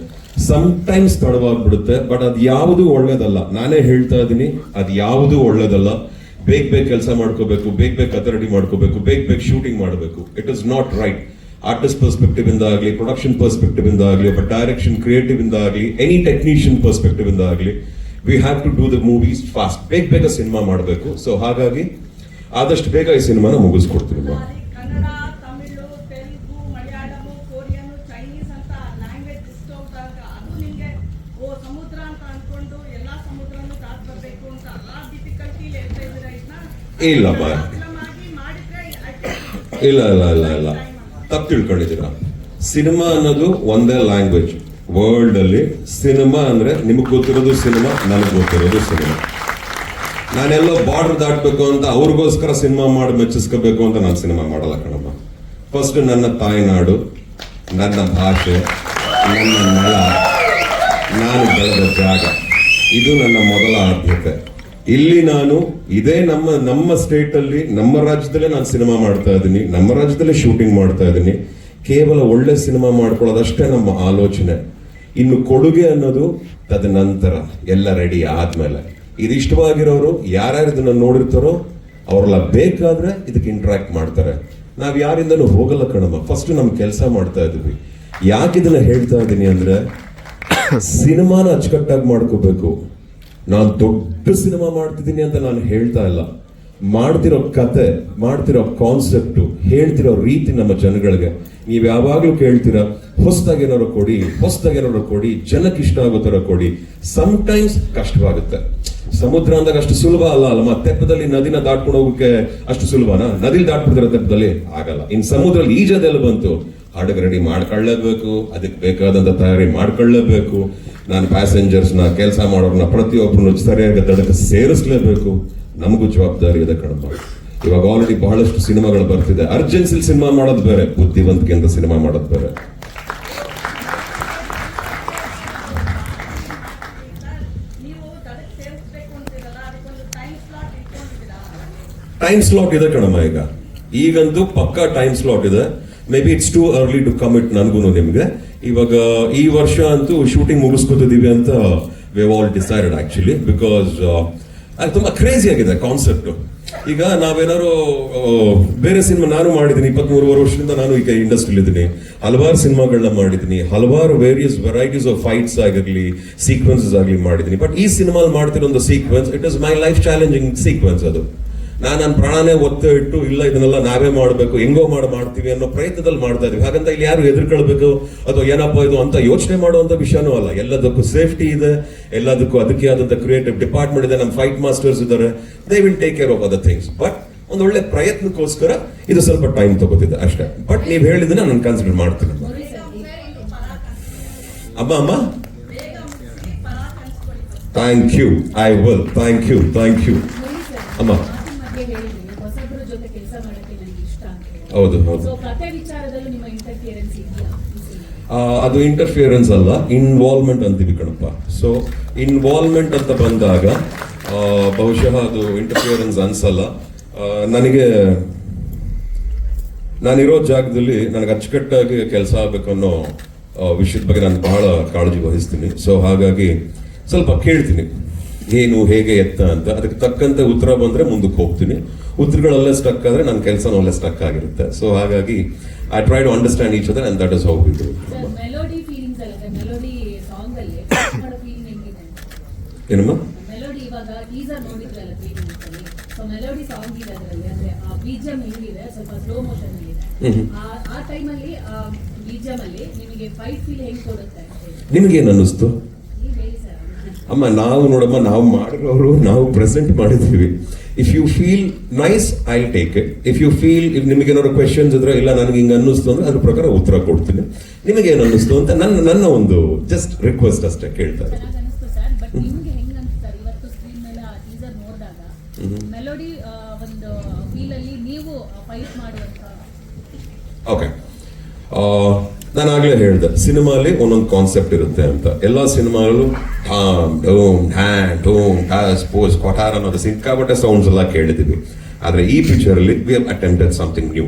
ಸಮ್ಟೈಮ್ಸ್ ತಡವಾಗ್ಬಿಡುತ್ತೆ. ಬಟ್ ಅದು ಯಾವುದು ಒಳ್ಳೇದಲ್ಲ. ನಾನೇ ಹೇಳ್ತಾ ಇದ್ದೀನಿ, ಅದು ಯಾವುದು ಒಳ್ಳೇದಲ್ಲ. ಬೇಗ ಕೆಲಸ ಮಾಡ್ಕೋಬೇಕು, ಬೇಗ ಕತೆ ರೆಡಿ ಮಾಡ್ಕೋಬೇಕು, ಬೇಗ ಶೂಟಿಂಗ್ ಮಾಡಬೇಕು. It is not right. Artist perspective ಇಂದ ಆಗಲಿ, ಪ್ರೊಡಕ್ಷನ್ ಪರ್ಸ್ಪೆಕ್ಟಿವ್ ಇಂದ ಆಗಲಿ, ಒಬ್ಬ ಡೈರೆಕ್ಷನ್ ಕ್ರಿಯೇಟಿವ್ ಇಂದ ಆಗಲಿ, ಎನಿ ಟೆಕ್ನಿಷಿಯನ್ ಪರ್ಸ್ಪೆಕ್ಟಿವ್ ಇಂದ ಆಗಲಿ, we have to do the movies fast. ಬೇಗ ಸಿನಿಮಾ ಮಾಡಬೇಕು. ಸೊ ಹಾಗಾಗಿ ಆದಷ್ಟು ಬೇಗ ಈ ಸಿನಿಮಾನ ಮುಗಿಸ್ಕೊಡ್ತೀನಿ. ಕನ್ನಡ, ತಮಿಳು, ತೆಲುಗು, ಮಲಯಾಳಂ, ಕೊರಿಯನ್, ಚೈನೀಸ್ ಅಂತ ಅನ್ಕೊಂಡು ಎಲ್ಲಾ ಸಮುದ್ರನು ದಾಟ್ ಬರ್ಬೇಕು ಅಂತ ಆ ಡಿಫಿಕಲ್ಟಿ ಹೇಳ್ತಾ ಇದ್ದೀರಾ ಇದನ್ನ ಇಲ್ಲಮ್ಮ, ಫಿಲಮ್ ಆಗಿ ಮಾಡಿದ್ರೆ ಇಲ್ಲ ತಪ್ಪು ತಿಳ್ಕೊಂಡಿದ್ದೀರಾ. ಸಿನಿಮಾ ಅನ್ನೋದು ಒಂದೇ ಲ್ಯಾಂಗ್ವೇಜ್. ವರ್ಲ್ಡ್ ಅಲ್ಲಿ ಸಿನಿಮಾ ಅಂದ್ರೆ ನಿಮಗೆ ಗೊತ್ತಿರೋದು ಸಿನಿಮಾ, ನನಗೆ ಗೊತ್ತಿರೋದು ಸಿನಿಮಾ. ನಾನೆಲ್ಲೋ ಬಾರ್ಡರ್ ದಾಟಬೇಕು ಅಂತ ಅವ್ರಿಗೋಸ್ಕರ ಸಿನಿಮಾ ಮಾಡಿ ಮೆಚ್ಚಿಸ್ಕೋಬೇಕು ಅಂತ ನಾನು ಸಿನಿಮಾ ಮಾಡಲ್ಲ ಕಣಮ್ಮ. ಫಸ್ಟ್ ನನ್ನ ತಾಯ್ನಾಡು, ನನ್ನ ಭಾಷೆ, ನನ್ನ ನೆಲ, ನಾನು ಬೆಳೆದ ಜಾಗ, ಇದು ನನ್ನ ಮೊದಲ ಆದ್ಯತೆ. ಇಲ್ಲಿ ನಾನು ಇದೇ ನಮ್ಮ ಸ್ಟೇಟ್ ಅಲ್ಲಿ, ನಮ್ಮ ರಾಜ್ಯದಲ್ಲೇ ನಾನು ಸಿನಿಮಾ ಮಾಡ್ತಾ ಇದ್ದೀನಿ, ನಮ್ಮ ರಾಜ್ಯದಲ್ಲೇ ಶೂಟಿಂಗ್ ಮಾಡ್ತಾ ಇದ್ದೀನಿ. ಕೇವಲ ಒಳ್ಳೆ ಸಿನಿಮಾ ಮಾಡ್ಕೊಳ್ಳೋದಷ್ಟೇ ನಮ್ಮ ಆಲೋಚನೆ. ಇನ್ನು ಕೊಡುಗೆ ಅನ್ನೋದು ತದನಂತರ ಎಲ್ಲ ರೆಡಿ ಆದ್ಮೇಲೆ. ಇದು ಇಷ್ಟವಾಗಿರೋರು ಯಾರ್ಯಾರು ಇದನ್ನ ನೋಡಿರ್ತಾರೋ ಅವರೆಲ್ಲ ಬೇಕಾದ್ರೆ ಇದಕ್ಕೆ ಇಂಟ್ರಾಕ್ಟ್ ಮಾಡ್ತಾರೆ. ನಾವ್ ಯಾರಿಂದನೂ ಹೋಗಲ್ಲ ಕಣಮ್ಮ. ಫಸ್ಟ್ ನಮ್ ಕೆಲಸ ಮಾಡ್ತಾ ಇದ್ವಿ. ಯಾಕೆ ಇದನ್ನ ಹೇಳ್ತಾ ಇದ್ದೀನಿ ಅಂದ್ರೆ, ಸಿನಿಮಾನ ಅಚ್ಚುಕಟ್ಟಾಗಿ ಮಾಡ್ಕೋಬೇಕು. ನಾನು ದೊಡ್ಡ ಸಿನಿಮಾ ಮಾಡ್ತಿದ್ದೀನಿ ಅಂತ ನಾನು ಹೇಳ್ತಾ ಇಲ್ಲ. ಮಾಡ್ತಿರೋ ಕತೆ, ಮಾಡ್ತಿರೋ ಕಾನ್ಸೆಪ್ಟು, ಹೇಳ್ತಿರೋ ರೀತಿ ನಮ್ಮ ಜನಗಳಿಗೆ ನೀವ್ ಯಾವಾಗ್ಲೂ ಕೇಳ್ತೀರಾ, ಹೊಸದಾಗಿ ಏನಾದ್ರು ಕೊಡಿ, ಜನಕ್ಕೆ ಇಷ್ಟ ಆಗೋ ತರ ಕೊಡಿ. ಸಮ್ಟೈಮ್ಸ್ ಕಷ್ಟವಾಗುತ್ತೆ. ಸಮುದ್ರ ಅಂದಾಗ ಅಷ್ಟು ಸುಲಭ ಅಲ್ಲಮ್ಮ. ತೆಪ್ಪದಲ್ಲಿ ನದಿನ ದಾಟ್ಕೊಂಡು ಹೋಗಕ್ಕೆ ಅಷ್ಟು ಸುಲಭನಾ? ನದಿಲಿ ದಾಟ್ಬಿಡ್ತಾರೆ ತೆಪ್ಪದಲ್ಲಿ? ಆಗಲ್ಲ. ಇನ್ ಸಮುದ್ರದಲ್ಲಿ ಈಜದೆಲ್ಲ ಬಂತು, ಹಡಗ್ ರೆಡಿ ಮಾಡ್ಕೊಳ್ಳೇಬೇಕು, ಅದಕ್ಕೆ ಬೇಕಾದಂತ ತಯಾರಿ ಮಾಡ್ಕೊಳ್ಳೇಬೇಕು. ನಾನು ಪ್ಯಾಸೆಂಜರ್ಸ್ನ, ಕೆಲಸ ಮಾಡೋರ್ನ ಪ್ರತಿಯೊಬ್ಬರನ್ನು ಸರಿಯಾಗಿ ದಡಕ್ಕೆ ಸೇರಿಸ್ಲೇಬೇಕು. ನಮಗೂ ಜವಾಬ್ದಾರಿ ಇದೆ ಕಣಮ್ಮ. ಇವಾಗ ಆಲ್ರೆಡಿ ಬಹಳಷ್ಟು ಸಿನಿಮಾಗಳು ಬರ್ತಿದೆ. ಅರ್ಜೆನ್ಸಿಲ್ ಸಿನಿಮಾ ಮಾಡೋದು ಬೇರೆ, ಬುದ್ಧಿವಂತಿಕೆಯಿಂದ ಸಿನಿಮಾ ಮಾಡೋದು ಬೇರೆ. ಟೈಮ್ ಸ್ಲಾಟ್ ಇದೆ ಕಣಮ್ಮ. ಈಗಂತೂ ಪಕ್ಕಾ ಟೈಮ್ ಸ್ಲಾಟ್ ಇದೆ. Maybe it's too early to commit ನನಗೂ ನಿಮ್ಗೆ. ಇವಾಗ ಈ ವರ್ಷ ಅಂತೂ ಶೂಟಿಂಗ್ ಮುಗಿಸ್ಕೊತಿದೀವಿ ಅಂತ we have all decided actually, because ಅದು ತುಂಬಾ ಕ್ರೇಜಿ ಆಗಿದೆ ಕಾನ್ಸೆಪ್ಟ್. ಈಗ ನಾವೇನಾದ್ರು ಬೇರೆ ಸಿನಿಮಾ ನಾನು ಮಾಡಿದ್ದೀನಿ, 23 ವರ್ಷದಿಂದ ನಾನು ಈಗ ಇಂಡಸ್ಟ್ರಿಲಿ ಇದ್ದೀನಿ. ಹಲವಾರು ಸಿನಿಮಾಗಳನ್ನ ಮಾಡಿದ್ದೀನಿ, ಹಲವಾರು ವೇರಿಯಸ್ ವೆರೈಟೀಸ್ ಆಫ್ ಫೈಟ್ಸ್ ಆಗಿರ್ಲಿ, ಸೀಕ್ವೆನ್ಸಸ್ ಆಗಲಿ ಮಾಡಿದ್ದೀನಿ. ಬಟ್ ಈ ಸಿನಿಮಾ ಮಾಡ್ತಿರೋ ಒಂದು sequence, it is my life challenging sequence. ಅದು ನನ್ನ ಪ್ರಾಣನೇ ಒತ್ತೆ ಇಟ್ಟು ಇಲ್ಲ ಇದನ್ನೆಲ್ಲ ನಾವೇ ಮಾಡಬೇಕು, ಹೆಂಗೋ ಮಾಡ್ತೀವಿ ಅನ್ನೋ ಪ್ರಯತ್ನದಲ್ಲಿ ಮಾಡ್ತಾ ಇದೀವಿ. ಹಾಗಂತ ಇಲ್ಲಿ ಯಾರು ಹೆದರ್ಕೊಳ್ಬೇಕು ಅಥವಾ ಏನಪ್ಪಾ ಇದು ಅಂತ ಯೋಚನೆ ಮಾಡುವಂತ ವಿಷಯನೂ ಅಲ್ಲ. ಎಲ್ಲದಕ್ಕೂ ಸೇಫ್ಟಿ ಇದೆ, ಎಲ್ಲದಕ್ಕೂ ಅದಕ್ಕೆ ಆದಂತ ಕ್ರಿಯೇಟಿವ್ ಡಿಪಾರ್ಟ್ಮೆಂಟ್ ಇದೆ, ನಮ್ಮ ಫೈಟ್ ಮಾಸ್ಟರ್ಸ್ ಇದ್ದಾರೆ. They will take care of other things. But ಒಂದು ಒಳ್ಳೆ ಪ್ರಯತ್ನಕ್ಕೋಸ್ಕರ ಇದು ಸ್ವಲ್ಪ ಟೈಮ್ ತಗೋತಿದೆ ಅಷ್ಟೇ. ಬಟ್ ನೀವ್ ಹೇಳಿದ್ರೆ ನಾನು ಕನ್ಸಿಡರ್ ಮಾಡ್ತೀನಿ ಅಮ್ಮ. Thank you, I will. Thank you ಅಮ್ಮ. ಹೊಸಬ್ರ ಜೊತೆ ಕೆಲಸ ಮಾಡಕ್ಕೆ ನನಗೆ ಇಷ್ಟ ಅಂತ. ಹೌದು. ಸೊ ಕತೆ ವಿಚಾರದಲ್ಲೂ ನಿಮ್ಮ ಇಂಟರ್ಫಿಯರೆನ್ಸ್ ಇದೆಯಾ? ಅದು ಇಂಟರ್ಫಿಯರೆನ್ಸ್ ಅಲ್ಲ, ಇನ್ವಾಲ್ವ್ಮೆಂಟ್ ಅಂತೀವಿ ಕಣಪ್ಪ. ಸೊ ಇನ್ವಾಲ್ವ್ಮೆಂಟ್ ಅಂತ ಬಂದಾಗ ಬಹುಶಃ ಅದು ಇಂಟರ್ಫಿಯರೆನ್ಸ್ ಅನ್ಸಲ್ಲ ನನಗೆ. ನಾನಿರೋ ಜಾಗದಲ್ಲಿ ನನಗೆ ಅಚ್ಚುಕಟ್ಟಾಗಿ ಕೆಲಸ ಆಗ್ಬೇಕು ಅನ್ನೋ ವಿಷಯದ ಬಗ್ಗೆ ನಾನು ಬಹಳ ಕಾಳಜಿ ವಹಿಸ್ತೀನಿ. ಸೊ ಹಾಗಾಗಿ ಸ್ವಲ್ಪ ಕೇಳ್ತೀನಿ ಏನು ಹೇಗೆ ಎತ್ತ ಅಂತ. ಅದಕ್ಕೆ ತಕ್ಕಂತೆ ಉತ್ತರ ಬಂದ್ರೆ ಮುಂದಕ್ಕೆ ಹೋಗ್ತೀನಿ. ಉತ್ತರಗಳಲ್ಲೇ ಸ್ಟಕ್ ಆದ್ರೆ ನನ್ನ ಕೆಲಸನಲ್ಲೇ ಸ್ಟಕ್ ಆಗಿರುತ್ತೆ. ಸೊ ಹಾಗಾಗಿ I try to understand each other and that is how we do. Melody feelings ಅಲ್ಲ, ಮೆಲೋಡಿ ಸಾಂಗ್ ಅಲ್ಲಿ ಮಾಡೋ ಫೀಲಿಂಗ್ ಹೆಂಗಿದೆ? ಏನಮ್ಮ? ಮೆಲೋಡಿ ಇವಾಗ ಟೀಸರ್ ನೋಡಿದ್ರಲ್ಲ ಫೀಲಿಂಗ್ಸ್ ಅಲ್ಲಿ, ಸೊ ಮೆಲೋಡಿ ಸಾಂಗ್ ಇದೆ ಅದರಲ್ಲಿ, ಅಂದ್ರೆ ಆ ಬೀಜಮ್ ಹೆಂಗಿದೆ, ಸ್ವಲ್ಪ ಸ್ಲೋ ಮೋಷನ್ ಇದೆ. ಆ ಟೈಮಲ್ಲಿ ಆ ಬೀಜಮ್ ಅಲ್ಲಿ ನಿಮಗೆ ಫೈಟ್ ಫೀಲ್ ಹೆಂಗ್ ಕೊಡುತ್ತೆ? ನಿಮ್ಗೇನು ಅನ್ನಿಸ್ತು ನೀವು ಹೇಳಿ ಸರ್. ಅಮ್ಮ? ನಾವು ನೋಡಮ್ಮ, ನಾವು ಮಾಡಿರೋರು, ನಾವು ಪ್ರೆಸೆಂಟ್ ಮಾಡಿದ್ದೀವಿ. If you feel nice I take it. If you feel, if ನಿಮಗೆ ಏನಾದ್ರು ಕ್ವೆಶನ್ಸ್ ಇದ್ರೆ, ಇಲ್ಲ ನನಗೆ ಹಿಂಗೆ ಅನ್ನಿಸ್ತು ಅಂದ್ರೆ ಅದ್ರ ಪ್ರಕಾರ ಉತ್ತರ ಕೊಡ್ತೀನಿ. ನಿಮಗೆ ಏನು ಅನ್ನಿಸ್ತು ಅಂತ ನನ್ನ ಒಂದು ಜಸ್ಟ್ ರಿಕ್ವೆಸ್ಟ್ ಅಷ್ಟೇ ಕೇಳ್ತಾ ಇದ್ದೀನಿ. ಚೆನ್ನಾಗಿ ಅನಿಸ್ತು ಸರ್. ಬಟ್ ನಿಮ್ಗೆ ಹೆಂಗ್ ಅನ್ಸ್ತಾರೆ ಇವತ್ತು ಸ್ಕ್ರೀನ್ ಮೇಲೆ ಆ ಟೀಸರ್ ನೋಡಿದಾಗ ಮೆಲೋಡಿ ಒಂದು ಫೀಲ್ ಅಲ್ಲಿ ನೀವು ಫೈಟ್ ಮಾಡುವಂತ? ಓಕೆ, ನಾನು ಆಗ್ಲೇ ಹೇಳಿದೆ, ಸಿನಿಮಾಲಿ ಒಂದೊಂದು ಕಾನ್ಸೆಪ್ಟ್ ಇರುತ್ತೆ ಅಂತ. ಎಲ್ಲಾ ಸಿನಿಮಾಲು ಢಾಮ್ ಢೂಮ್ ಢ್ಯಾನ್ ಢೂಮ್ ಢಾಸ್ ಪೋಸ್ ಕೊಠಾರ್ ಅನ್ನೋದು ಸಿಕ್ಕಾಪಟ್ಟೆ ಸೌಂಡ್ಸ್ ಎಲ್ಲ ಕೇಳಿದೀವಿ. ಆದ್ರೆ ಈ ಪಿಕ್ಚರ್ ಅಲ್ಲಿ we have attempted something new.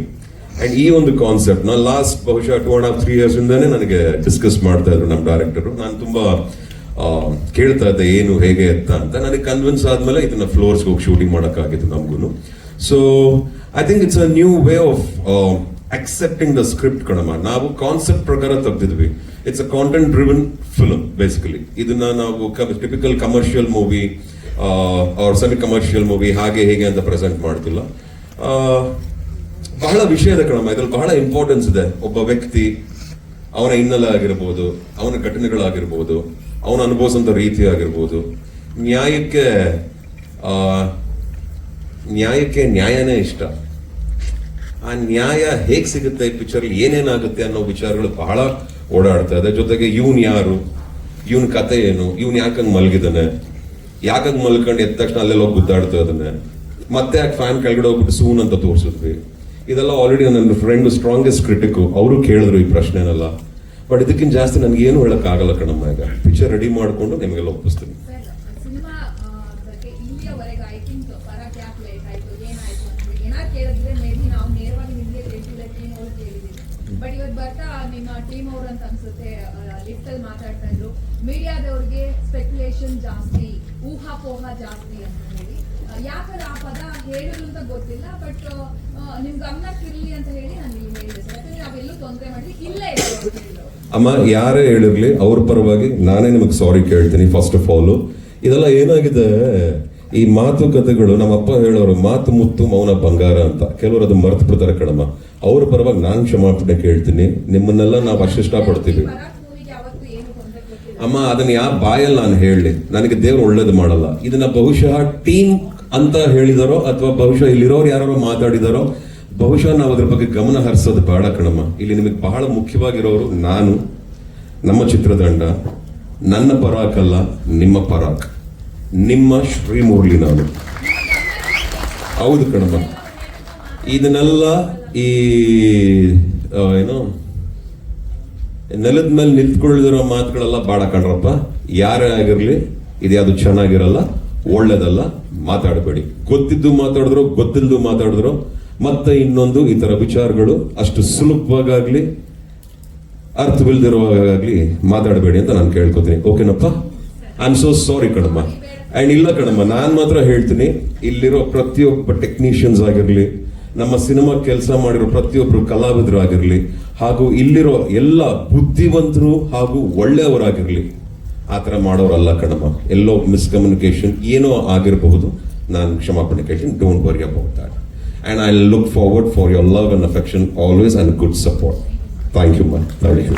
And ಈ ಒಂದು ಕಾನ್ಸೆಪ್ಟ್ ನ ಲಾಸ್ಟ್ ಬಹುಶಃ 2.5-3 years ಇಂದಾನೆ ನನಗೆ ಡಿಸ್ಕಸ್ ಮಾಡ್ತಾ ಇದ್ರು ನಮ್ಮ ಡೈರೆಕ್ಟರ್. ನಾನು ತುಂಬಾ ಕೇಳ್ತಾ ಇದ್ದೆ ಏನು ಹೇಗೆ ಎತ್ತ ಅಂತ. ನನಗೆ ಕನ್ವಿನ್ಸ್ ಆದ್ಮೇಲೆ ಇದನ್ನ ಫ್ಲೋರ್ಸ್ ಹೋಗಿ ಶೂಟಿಂಗ್ ಮಾಡೋಕ್ಕಾಗಿತ್ತು ನಮಗೂ. So I think it's a new way of accepting the script ಕಣಮ್ಮ. ನಾವು ಕಾನ್ಸೆಪ್ಟ್ ಪ್ರಕಾರ ತೆಗೆದಿದ್ವಿ. It's a content driven film basically. ಇದನ್ನ ನಾವು typical commercial movie or semi commercial movie ಹಾಗೆ ಹೇಗೆ ಅಂತ ಪ್ರೆಸೆಂಟ್ ಮಾಡ್ತಿಲ್ಲ. ಬಹಳ ವಿಷಯ ಇದೆ ಕಣಮ್ಮ, ಇದ್ರಲ್ಲಿ ಬಹಳ ಇಂಪಾರ್ಟೆನ್ಸ್ ಇದೆ. ಒಬ್ಬ ವ್ಯಕ್ತಿ, ಅವನ ಹಿನ್ನೆಲೆ ಆಗಿರ್ಬೋದು, ಅವನ ಘಟನೆಗಳಾಗಿರ್ಬೋದು, ಅವನು ಅನುಭವಿಸೋಂಥ ರೀತಿ ಆಗಿರ್ಬೋದು, ನ್ಯಾಯಕ್ಕೆ ನ್ಯಾಯನೇ ಇಷ್ಟ. ಆ ನ್ಯಾಯ ಹೇಗೆ ಸಿಗುತ್ತೆ ಈ ಪಿಕ್ಚರ್, ಏನೇನಾಗುತ್ತೆ ಅನ್ನೋ ವಿಚಾರಗಳು ಬಹಳ ಓಡಾಡ್ತಾ ಇದೆ. ಜೊತೆಗೆ ಇವನ್ ಯಾರು, ಇವನ್ ಕತೆ ಏನು, ಇವನ್ ಯಾಕಂಗ್ ಮಲಗಿದಾನೆ, ಯಾಕಂಗ್ ಮಲ್ಕೊಂಡು ಎದ್ದ ತಕ್ಷಣ ಅಲ್ಲೆಲ್ಲ ಹೋಗಿ ಗುದ್ದಾಡ್ತಾ ಇದ್ದಾನೆ, ಮತ್ತೆ ಯಾಕೆ ಫ್ಯಾನ್ ಕೆಳಗಡೆ ಹೋಗ್ಬಿಟ್ಟು ಸೂನ್ ಅಂತ ತೋರಿಸಿದ್ವಿ. ಇದೆಲ್ಲ ಆಲ್ರೆಡಿ ನನ್ನ ಫ್ರೆಂಡ್ ಸ್ಟ್ರಾಂಗೆಸ್ಟ್ ಕ್ರಿಟಿಕ್, ಅವರು ಕೇಳಿದ್ರು ಈ ಪ್ರಶ್ನೆನೆಲ್ಲ. ಬಟ್ ಇದಕ್ಕಿಂತ ಜಾಸ್ತಿ ನನಗೆ ಏನು ಹೇಳಕ್ಕಾಗಲ್ಲ ಕಣಮ್ಮ. ಈಗ ಪಿಕ್ಚರ್ ರೆಡಿ ಮಾಡ್ಕೊಂಡು ನಿಮಗೆಲ್ಲ ಒಪ್ಪಿಸ್ತೀನಿ. ಸಿನಿಮಾ ಬಗ್ಗೆ ಇಲ್ಲಿಯವರೆಗೆ ಐ ಥಿಂಕ್ ಪರಾಕ್ ಯಾಕೆ ಲೇಟ್ ಆಯ್ತು, ಏನಾಯ್ತು ಅಂತ ಏನಾದ್ರು ಕೇಳಿದ್ರೆ ಮೇ ಬಿ ನಾವು ನೇರವಾಗಿ ನಿಮಗೆ ಕೇಳ್ತಿಲ್ಲ, ಟೀಮ್ ಅವ್ರು ಕೇಳಿದೀವಿ. ಬಟ್ ಇವತ್ತು ಬರ್ತಾ ನಿಮ್ಮ ಟೀಮ್ ಅವ್ರು ಅಂತ ಅನ್ಸುತ್ತೆ ಲಿಫ್ಟ್ ಅಲ್ಲಿ ಮಾತಾಡ್ತಾ ಇದ್ರು, ಮೀಡಿಯಾದವ್ರಿಗೆ ಸ್ಪೆಕ್ಯುಲೇಷನ್ ಜಾಸ್ತಿ, ಊಹಾಪೋಹ ಜಾಸ್ತಿ ಅಂತ ಹೇಳಿ. ಯಾಕಂದ್ರೆ ಆ ಪದ ಹೇಳಿದ್ರು ಅಂತ ಗೊತ್ತಿಲ್ಲ, ಬಟ್ ನಿಮ್ ಗಮನಕ್ಕಿರ್ಲಿ ಅಂತ ಹೇಳಿ ನಾನು ಇಲ್ಲಿ ಹೇಳಿದೆ ಸರ್. ಯಾಕಂದ್ರೆ ನಾವೆಲ್ಲೂ ತೊಂದರೆ ಮಾಡಿ ಇಲ್ಲೇ ಹೇಳಿದ್ರು. ಅಮ್ಮ, ಯಾರೇ ಹೇಳಿರ್ಲಿ ಅವ್ರ ಪರವಾಗಿ ನಾನೇ ನಿಮಗೆ ಸಾರಿ ಕೇಳ್ತೀನಿ. ಫಸ್ಟ್ ಆಫ್ ಆಲ್ ಇದೆಲ್ಲ ಏನಾಗಿದೆ, ಈ ಮಾತುಕತೆಗಳು ನಮ್ಮಪ್ಪ ಹೇಳೋರು ಮಾತು ಮುತ್ತು ಮೌನ ಬಂಗಾರ ಅಂತ, ಕೆಲವರು ಅದು ಮರ್ತು ಬಿಡ್ತಾರೆ ಕಣಮ್ಮ. ಅವ್ರ ಪರವಾಗಿ ನಾನು ಕ್ಷಮಾಪಣೆ ಕೇಳ್ತೀನಿ. ನಿಮ್ಮನ್ನೆಲ್ಲ ನಾವು ಅಷ್ಟು ಇಷ್ಟಪಡ್ತೀವಿ ಅಮ್ಮ. ಅದನ್ನ ಯಾವ ಬಾಯಲ್ಲಿ ನಾನು ಹೇಳಲಿ, ನನಗೆ ದೇವ್ರು ಒಳ್ಳೇದು ಮಾಡಲ್ಲ. ಇದನ್ನ ಬಹುಶಃ ಟೀಮ್ ಅಂತ ಹೇಳಿದಾರೋ ಅಥವಾ ಬಹುಶಃ ಇಲ್ಲಿರೋರು ಯಾರೋ ಮಾತಾಡಿದಾರೋ, ಬಹುಶಃ ನಾವು ಅದ್ರ ಬಗ್ಗೆ ಗಮನ ಹರಿಸೋದು ಬೇಡ ಕಣಮ್ಮ. ಇಲ್ಲಿ ನಿಮಗೆ ಬಹಳ ಮುಖ್ಯವಾಗಿರೋರು ನಾನು, ನಮ್ಮ ಚಿತ್ರತಂಡ, ನನ್ನ ಪರಾಕ್ ಅಲ್ಲ ನಿಮ್ಮ ಪರಾಕ್, ನಿಮ್ಮ ಶ್ರೀಮುರಳಿ ನಾನು. ಹೌದು ಕಣಮ್ಮ. ಇದನ್ನೆಲ್ಲ ಈ ಏನೋ ನೆಲದ ಮೇಲೆ ನಿಂತ್ಕೊಳ್ಳಿದಿರೋ ಮಾತುಗಳೆಲ್ಲ ಬಾಳ ಕಣ್ರಪ್ಪ. ಯಾರೇ ಆಗಿರ್ಲಿ ಇದ್ಯಾವುದು ಚೆನ್ನಾಗಿರಲ್ಲ, ಒಳ್ಳೇದಲ್ಲ, ಮಾತಾಡಬೇಡಿ. ಗೊತ್ತಿದ್ದು ಮಾತಾಡಿದ್ರು, ಗೊತ್ತಿಲ್ದು ಮಾತಾಡಿದ್ರು, ಮತ್ತೆ ಇನ್ನೊಂದು ಈ ತರ ವಿಚಾರಗಳು ಅಷ್ಟು ಸುಲಭವಾಗಲಿ ಅರ್ಥವಿಲ್ದಿರುವಾಗಲಿ ಮಾತಾಡಬೇಡಿ ಅಂತ ನಾನು ಕೇಳ್ಕೊತೀನಿ. ಓಕೆನಪ್ಪ? ಐ ಆಮ್ ಸೋ ಸಾರಿ ಕಣಮ್ಮ. ಅಂಡ್ ಇಲ್ಲ ಕಣಮ್ಮ, ನಾನು ಮಾತ್ರ ಹೇಳ್ತೀನಿ, ಇಲ್ಲಿರೋ ಪ್ರತಿಯೊಬ್ಬ ಟೆಕ್ನಿಷಿಯನ್ಸ್ ಆಗಿರ್ಲಿ, ನಮ್ಮ ಸಿನಿಮಾ ಕೆಲಸ ಮಾಡಿರೋ ಪ್ರತಿಯೊಬ್ಬರು ಕಲಾವಿದರು ಆಗಿರ್ಲಿ, ಹಾಗೂ ಇಲ್ಲಿರೋ ಎಲ್ಲ ಬುದ್ಧಿವಂತರು ಹಾಗೂ ಒಳ್ಳೆಯವರಾಗಿರ್ಲಿ, ಆ ಥರ ಮಾಡೋರಲ್ಲ ಕಣಮ್ಮ. ಎಲ್ಲೋ ಮಿಸ್ಕಮ್ಯುನಿಕೇಶನ್ ಏನೋ ಆಗಿರಬಹುದು, ನಾನು ಕ್ಷಮಾಪಣೆ ಕೇಳ್ತೀನಿ. Don't worry about that. And I look forward for your love and affection always and good support. Thank you, man. Thank you.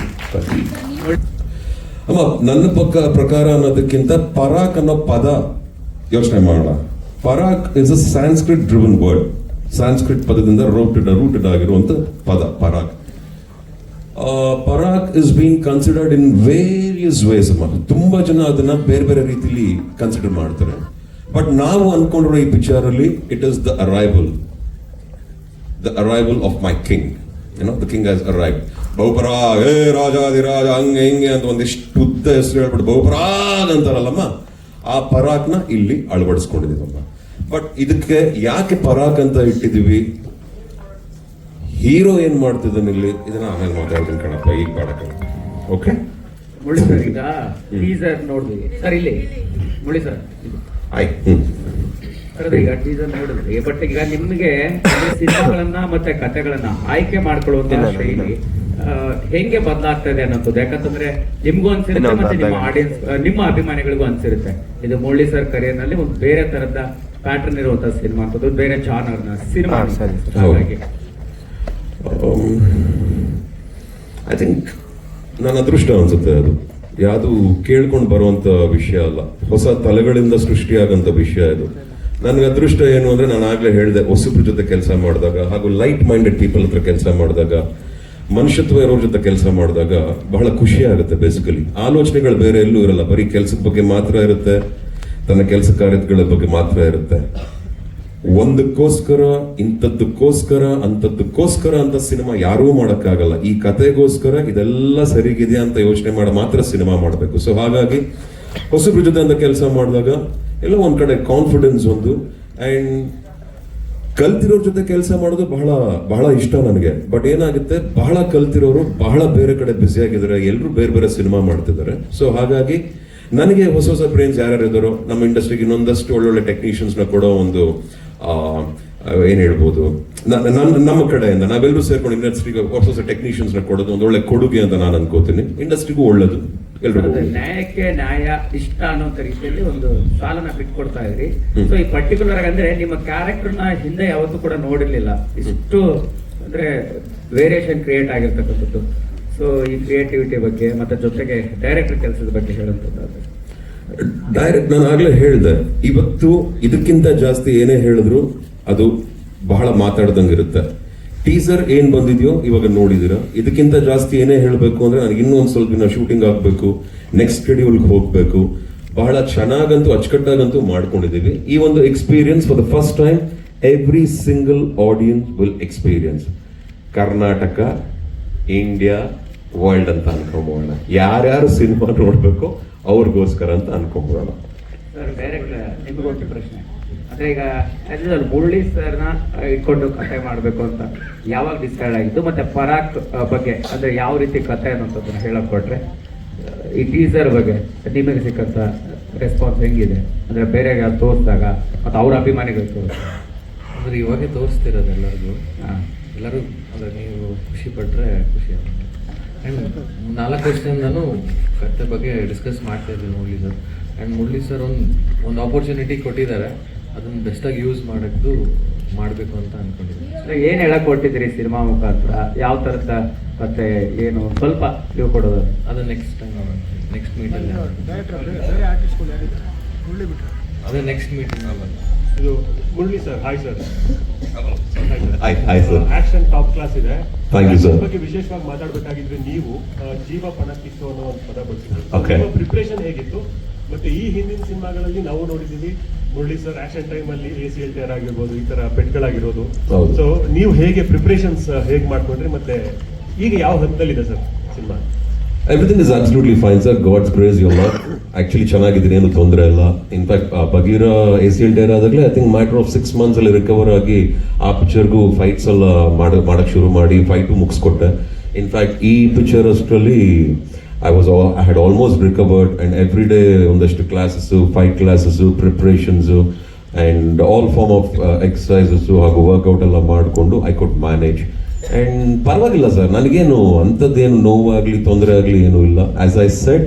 ಅಮ್ಮ, ನನ್ನ ಪ್ರಕಾರ ಅನ್ನೋದಕ್ಕಿಂತ ಪರಾಕ್ ಅನ್ನೋ ಪದ ಯೋಚನೆ ಮಾಡೋಣ. Parak is a Sanskrit driven word. Sanskrit ಪದದಿಂದ ರೂಟೆಡ್ ಆಗಿರುವಂತ ಪದ Parak. Parak is been considered in various ways ಅಮ್ಮ. ತುಂಬಾ ಜನ ಅದನ್ನ ಬೇರೆ ಬೇರೆ ರೀತಿಲಿ ಕನ್ಸಿಡರ್ ಮಾಡ್ತಾರೆ. ಬಟ್ ನಾವು ಅನ್ಕೊಂಡಿರೋ ಈ ಪಿಕ್ಚರ್ ಅಲ್ಲಿ it is the arrival of my king. You know, the king has arrived. ಬಹುಪರಾಗ್, ಹೇ ರಾಜಾದಿರಾಜ, ಹಂಗೆ ಹಿಂಗೆ ಅಂತ ಒಂದಿಷ್ಟು ಉದ್ದ ಹೆಸರು ಹೇಳ್ಬಿಟ್ಟು ಬಹುಪರಾಗ್ ಅಂತಾರಲ್ಲಮ್ಮ, ಆ ಪರಾಕ್ನ ಇಲ್ಲಿ ಅಳವಡಿಸ್ಕೊಂಡಿದೀವಮ್ಮ. ಬಟ್ ಇದಕ್ಕೆ ಯಾಕೆ ಪರಾಕ್ ಅಂತ ಇಟ್ಟಿದೀವಿ, ಹೀರೋ ಏನ್ ಮಾಡ್ತಿದ್ದಾನೆ ಇಲ್ಲಿ, ಇದನ್ನ ಆಮೇಲೆ ಮಾತಾಡ್ತೀನಿ ಕಣಪ್ಪ, ಈಗ ಪಾಡಕ್ಕೆ. ಓಕೆ ಮುಳಿ ಸರ್, ಈಗ ಟೀಸರ್ ನೋಡಿದ್ವಿ ಸರ್, ಇಲ್ಲಿ ಮುಳಿ ಸರ್ ಆಯ್ತು. ಈಗ ಟೀಸರ್ ನೋಡಿದ್ರಿ, ಬಟ್ ಈಗ ನಿಮ್ಗೆ ಸಿನಿಮಾಗಳನ್ನ ಮತ್ತೆ ಕಥೆಗಳನ್ನ ಆಯ್ಕೆ ಮಾಡ್ಕೊಳ್ಳುವಂತ ಶೈಲಿ ಹೆಂಗೆ ಬದಲಾಗ್ತಾ ಇದೆ ಅನ್ನೋದು. ಯಾಕಂತಂದ್ರೆ ನಿಮ್ಗೂ ಅನ್ಸಿರುತ್ತೆ, ಮತ್ತೆ ನಿಮ್ಮ ಆಡಿಯನ್ಸ್, ನಿಮ್ಮ ಅಭಿಮಾನಿಗಳಿಗೂ ಅನ್ಸಿರುತ್ತೆ, ಇದು ಮುರಳಿ ಸರ್ ಕರಿಯರ್ ನಲ್ಲಿ ಒಂದು ಬೇರೆ ತರದ ಪ್ಯಾಟರ್ನ್ ಇರುವಂತಹ ಸಿನಿಮಾ ಅಂತದ್ದು, ಬೇರೆ ಚಾನರ್ನ ಸಿನಿಮಾ. ಹಾಗಾಗಿ ಐ ಥಿಂಕ್ ನನ್ನ ಅದೃಷ್ಟ ಅನ್ಸುತ್ತೆ. ಅದು ಯಾವುದು ಕೇಳ್ಕೊಂಡು ಬರುವಂತ ವಿಷಯ ಅಲ್ಲ, ಹೊಸ ತಲೆಗಳಿಂದ ಸೃಷ್ಟಿಯಾಗಂತ ವಿಷಯ ಇದು. ನನಗೆ ಅದೃಷ್ಟ ಏನು ಅಂದ್ರೆ, ನಾನು ಆಗ್ಲೇ ಹೇಳಿದೆ, ಹೊಸಬ್ರ ಜೊತೆ ಕೆಲಸ ಮಾಡಿದಾಗ ಹಾಗೂ ಲೈಟ್ ಮೈಂಡೆಡ್ ಪೀಪಲ್ ಹತ್ರ ಕೆಲಸ ಮಾಡಿದಾಗ, ಮನುಷ್ಯತ್ವ ಇರೋರ ಜೊತೆ ಕೆಲಸ ಮಾಡಿದಾಗ ಬಹಳ ಖುಷಿ ಆಗುತ್ತೆ. ಬೇಸಿಕಲಿ ಆಲೋಚನೆಗಳು ಬೇರೆ ಎಲ್ಲೂ ಇರಲ್ಲ, ಬರೀ ಕೆಲಸದ ಬಗ್ಗೆ ಮಾತ್ರ ಇರುತ್ತೆ, ತನ್ನ ಕೆಲಸ ಕಾರ್ಯಗಳ ಬಗ್ಗೆ ಮಾತ್ರ ಇರುತ್ತೆ. ಒಂದಕ್ಕೋಸ್ಕರ ಇಂಥದ್ದಕ್ಕೋಸ್ಕರ ಅಂತದ್ದಕ್ಕೋಸ್ಕರ ಅಂತ ಸಿನಿಮಾ ಯಾರೂ ಮಾಡೋಕ್ಕಾಗಲ್ಲ. ಈ ಕತೆಗೋಸ್ಕರ ಇದೆಲ್ಲ ಸರಿಗಿದೆಯಾ ಅಂತ ಯೋಚನೆ ಮಾಡಿ ಮಾತ್ರ ಸಿನಿಮಾ ಮಾಡಬೇಕು. ಸೊ ಹಾಗಾಗಿ ಹೊಸಬ್ರ ಜೊತೆ ಅಂತ ಕೆಲಸ ಮಾಡಿದಾಗ ಎಲ್ಲ ಒಂದ್ ಕಡೆ ಕಾನ್ಫಿಡೆನ್ಸ್ ಒಂದು, ಅಂಡ್ ಕಲ್ತಿರೋರ್ ಜೊತೆ ಕೆಲಸ ಮಾಡೋದು ಬಹಳ ಬಹಳ ಇಷ್ಟ ನನಗೆ. ಬಟ್ ಏನಾಗುತ್ತೆ, ಬಹಳ ಕಲ್ತಿರೋರು ಬಹಳ ಬೇರೆ ಕಡೆ ಬ್ಯುಸಿ ಆಗಿದ್ದಾರೆ, ಎಲ್ಲರೂ ಬೇರೆ ಬೇರೆ ಸಿನಿಮಾ ಮಾಡ್ತಿದ್ದಾರೆ. ಸೊ ಹಾಗಾಗಿ ನನಗೆ ಹೊಸ ಹೊಸ ಬ್ರೈನ್ಸ್ ಯಾರ್ಯಾರು ಇದ್ದಾರೋ ನಮ್ಮ ಇಂಡಸ್ಟ್ರಿಗೆ ಇನ್ನೊಂದಷ್ಟು ಒಳ್ಳೊಳ್ಳೆ ಟೆಕ್ನಿಷಿಯನ್ಸ್ ನ ಕೊಡೋ ಒಂದು ಏನ್ ಹೇಳ್ಬೋದು, ನಮ್ಮ ಕಡೆಯಿಂದ ನಾವೆಲ್ಲರೂ ಸೇರ್ಕೊಂಡು ಇಂಡಸ್ಟ್ರಿಗೆ ಹೊಸ ಹೊಸ ಟೆಕ್ನಿಷಿಯನ್ಸ್ ನ ಕೊಡೋದು ಒಂದು ಒಳ್ಳೆ ಕೊಡುಗೆ ಅಂತ ನಾನು ಅನ್ಕೋತೀನಿ. ಇಂಡಸ್ಟ್ರಿಗೂ ಒಳ್ಳೇದು. ನ್ಯಾಯಕ್ಕೆ ನ್ಯಾಯ ಇಷ್ಟ ಅನ್ನೋಂತ ರೀತಿಯಲ್ಲಿ ಒಂದು ಸಾಲನ ಬಿಟ್ಕೊಡ್ತಾ ಇದ್ರಿ. ಸೊ ಈ ಪರ್ಟಿಕ್ಯುಲರ್ ಆಗಿ ಅಂದ್ರೆ ನಿಮ್ಮ ಕ್ಯಾರೆಕ್ಟರ್ ನ ಹಿಂದೆ ಯಾವತ್ತೂ ಕೂಡ ನೋಡಿರ್ಲಿಲ್ಲ, ಇಷ್ಟು ಅಂದ್ರೆ ವೇರಿಯೇಷನ್ ಕ್ರಿಯೇಟ್ ಆಗಿರ್ತಕ್ಕಂಥದ್ದು. ಸೊ ಈ ಕ್ರಿಯೇಟಿವಿಟಿ ಬಗ್ಗೆ ಮತ್ತೆ ಜೊತೆಗೆ ಡೈರೆಕ್ಟರ್ ಕೆಲಸದ ಬಗ್ಗೆ ಹೇಳುವಂಥದ್ದಾದ್ರೆ ಡೈರೆಕ್ಟ್ ನಾನು ಆಗ್ಲೇ ಹೇಳಿದೆ, ಇವತ್ತು ಇದಕ್ಕಿಂತ ಜಾಸ್ತಿ ಏನೇ ಹೇಳಿದ್ರು ಅದು ಬಹಳ ಮಾತಾಡ್ದಂಗಿರುತ್ತೆ. ಟೀಸರ್ ಏನ್ ಬಂದಿದ್ಯೋ ಇವಾಗ ನೋಡಿದಿರ, ಇದಕ್ಕಿಂತ ಜಾಸ್ತಿ ಏನೇ ಹೇಳಬೇಕು ಅಂದ್ರೆ ನನಗೆ ಇನ್ನೂ ಒಂದು ಸ್ವಲ್ಪ ದಿನ ಶೂಟಿಂಗ್ ಆಗ್ಬೇಕು, ನೆಕ್ಸ್ಟ್ ಶೆಡ್ಯೂಲ್ಗೆ ಹೋಗ್ಬೇಕು. ಬಹಳ ಚೆನ್ನಾಗಂತೂ ಅಚ್ಚುಕಟ್ಟಾಗಂತೂ ಮಾಡ್ಕೊಂಡಿದ್ದೀವಿ. ಈ ಒಂದು experience for the first time every single audience will experience. Karnataka, India, world ಅಂತ ಅನ್ಕೊಂಬೋಣ. ಯಾರ್ಯಾರು ಸಿನಿಮಾ ನೋಡ್ಬೇಕು ಅವ್ರಿಗೋಸ್ಕರ ಅಂತ ಅನ್ಕೊಂಬೋಣ. ಸರ್ ಡೈರೆಕ್ಟರ್ ನಿಮಗೊಂದು ಪ್ರಶ್ನೆ, ಅಂದ್ರೆ ಈಗ ಅಲ್ಲಿ ಮುರಳಿ ಸರ್ನ ಇಟ್ಕೊಂಡು ಕಥೆ ಮಾಡಬೇಕು ಅಂತ ಯಾವಾಗ ಡಿಸೈಡ್ ಆಗಿದ್ದು, ಮತ್ತೆ ಪರಾಕ್ ಬಗ್ಗೆ ಅಂದ್ರೆ ಯಾವ ರೀತಿ ಕಥೆ ಅನ್ನೋಂಥದ್ದನ್ನ ಹೇಳಕ್ ಕೊಟ್ರೆ, ಈ ಟೀಸರ್ ಬಗ್ಗೆ ನಿಮಗೆ ಸಿಕ್ಕಂತ ರೆಸ್ಪಾನ್ಸ್ ಹೆಂಗಿದೆ, ಅಂದ್ರೆ ಬೇರೆ ಯಾರು ತೋರಿಸಿದಾಗ ಮತ್ತೆ ಅವ್ರ ಅಭಿಮಾನಿಗಳು ತೋರಿಸ್ತಾರೆ ಅಂದರೆ ಇವಾಗೆ ತೋರಿಸ್ತಿರೋದು ಎಲ್ಲರಿಗೂ. ಎಲ್ಲರೂ ಅಂದರೆ ನೀವು ಖುಷಿ ಪಟ್ಟರೆ ಖುಷಿ ಆಗುತ್ತೆ. ಆ್ಯಂಡ್ 4 ವರ್ಷದಿಂದನೂ ಕತೆ ಬಗ್ಗೆ ಡಿಸ್ಕಸ್ ಮಾಡ್ತಾ ಇದ್ವಿ Murali sir. And Murali sir ಒಂದು ಆಪರ್ಚುನಿಟಿ ಕೊಟ್ಟಿದ್ದಾರೆ, ಅದನ್ನು ಬೆಸ್ಟಾಗಿ ಯೂಸ್ ಮಾಡಬೇಕು ಅಂತ ಅಂದ್ಕೊಂಡಿದ್ದೀನಿ. ಏನು ಹೇಳಕ್ ಕೊಟ್ಟಿದ್ದೀರಿ ಸಿನಿಮಾ ಮುಖಾಂತರ, ಯಾವ ಥರದ ಕತೆ ಏನು ಸ್ವಲ್ಪ ನೀವು ಕೊಡೋದು? ಅದು ನೆಕ್ಸ್ಟ್ ಟೈಮ್ ನೆಕ್ಸ್ಟ್ ಮೀಟಲ್ಲಿ ಅದೇ ನೆಕ್ಸ್ಟ್ ಮೀಟಿಂಗ್ ಆಗಲ್ಲ. ಇದು Murali sir, hi sir. Hi sir. Action top class ಇದೆ. Thank you, sir. ಬಗ್ಗೆ ವಿಶೇಷವಾಗಿ ಮಾತಾಡಬೇಕಾಗಿದ್ರೆ ನೀವು ಜೀವ ಪಣಕ್ಕಿತ್ತು ಅನ್ನೋ ಒಂದು ಪದ Okay. ಬಳಸಿದ್ರು. ಪ್ರಿಪರೇಷನ್ ಹೇಗಿತ್ತು? ಮತ್ತೆ ಈ ಹಿಂದಿನ ಸಿನಿಮಾಗಳಲ್ಲಿ ನಾವು ನೋಡಿದ್ದೀವಿ ಮುರಳಿ ಸರ್ ಆಕ್ಷನ್ ಟೈಮ್ ಅಲ್ಲಿ ACL ಟೈರ್ ಆಗಿರ್ಬೋದು, ಈ ತರ ಪೆಟ್ಗಳಾಗಿರೋದು. ಹೌದು. ಸೊ ನೀವು ಹೇಗೆ ಪ್ರಿಪರೇಷನ್ಸ್ ಹೇಗೆ ಮಾಡ್ಕೊಂಡ್ರಿ, ಮತ್ತೆ ಈಗ ಯಾವ ಹಂತದಲ್ಲಿದೆ ಸರ್ ಸಿನಿಮಾ? Everything is absolutely fine sir, god's grace you all. Actually ಚೆನ್ನಾಗಿದ್ದೀನಿ, ಏನು ತೊಂದರೆ ಇಲ್ಲ. ಇನ್ಫ್ಯಾಕ್ಟ್ ಬಗೀರ ACL ಟೈರ್ ಆದಾಗಲೇ I think matter of 6 months ಅಲ್ಲಿ ರಿಕವರ್ ಆಗಿ ಆ ಪಿಕ್ಚರ್ಗೂ ಫೈಟ್ಸ್ ಎಲ್ಲ ಮಾಡಕ್ಕೆ ಶುರು ಮಾಡಿ ಫೈಟು ಮುಗಿಸ್ಕೊಟ್ಟೆ. ಇನ್ಫ್ಯಾಕ್ಟ್ ಈ ಪಿಕ್ಚರ್ ಅಷ್ಟರಲ್ಲಿ I had almost recovered, and every day ಒಂದಷ್ಟು classes, fight classes, preparations and all form of exercises ಹಾಗೂ ವರ್ಕೌಟ್ ಎಲ್ಲ ಮಾಡಿಕೊಂಡು ಐ ಕುಡ್ ಮ್ಯಾನೇಜ್. ಆ್ಯಂಡ್ ಪರವಾಗಿಲ್ಲ ಸರ್, ನನಗೇನು ಅಂಥದ್ದೇನು ನೋವಾಗಲಿ ತೊಂದರೆ ಆಗಲಿ ಏನೂ ಇಲ್ಲ. ಆ್ಯಸ್ ಐ ಸೆಡ್,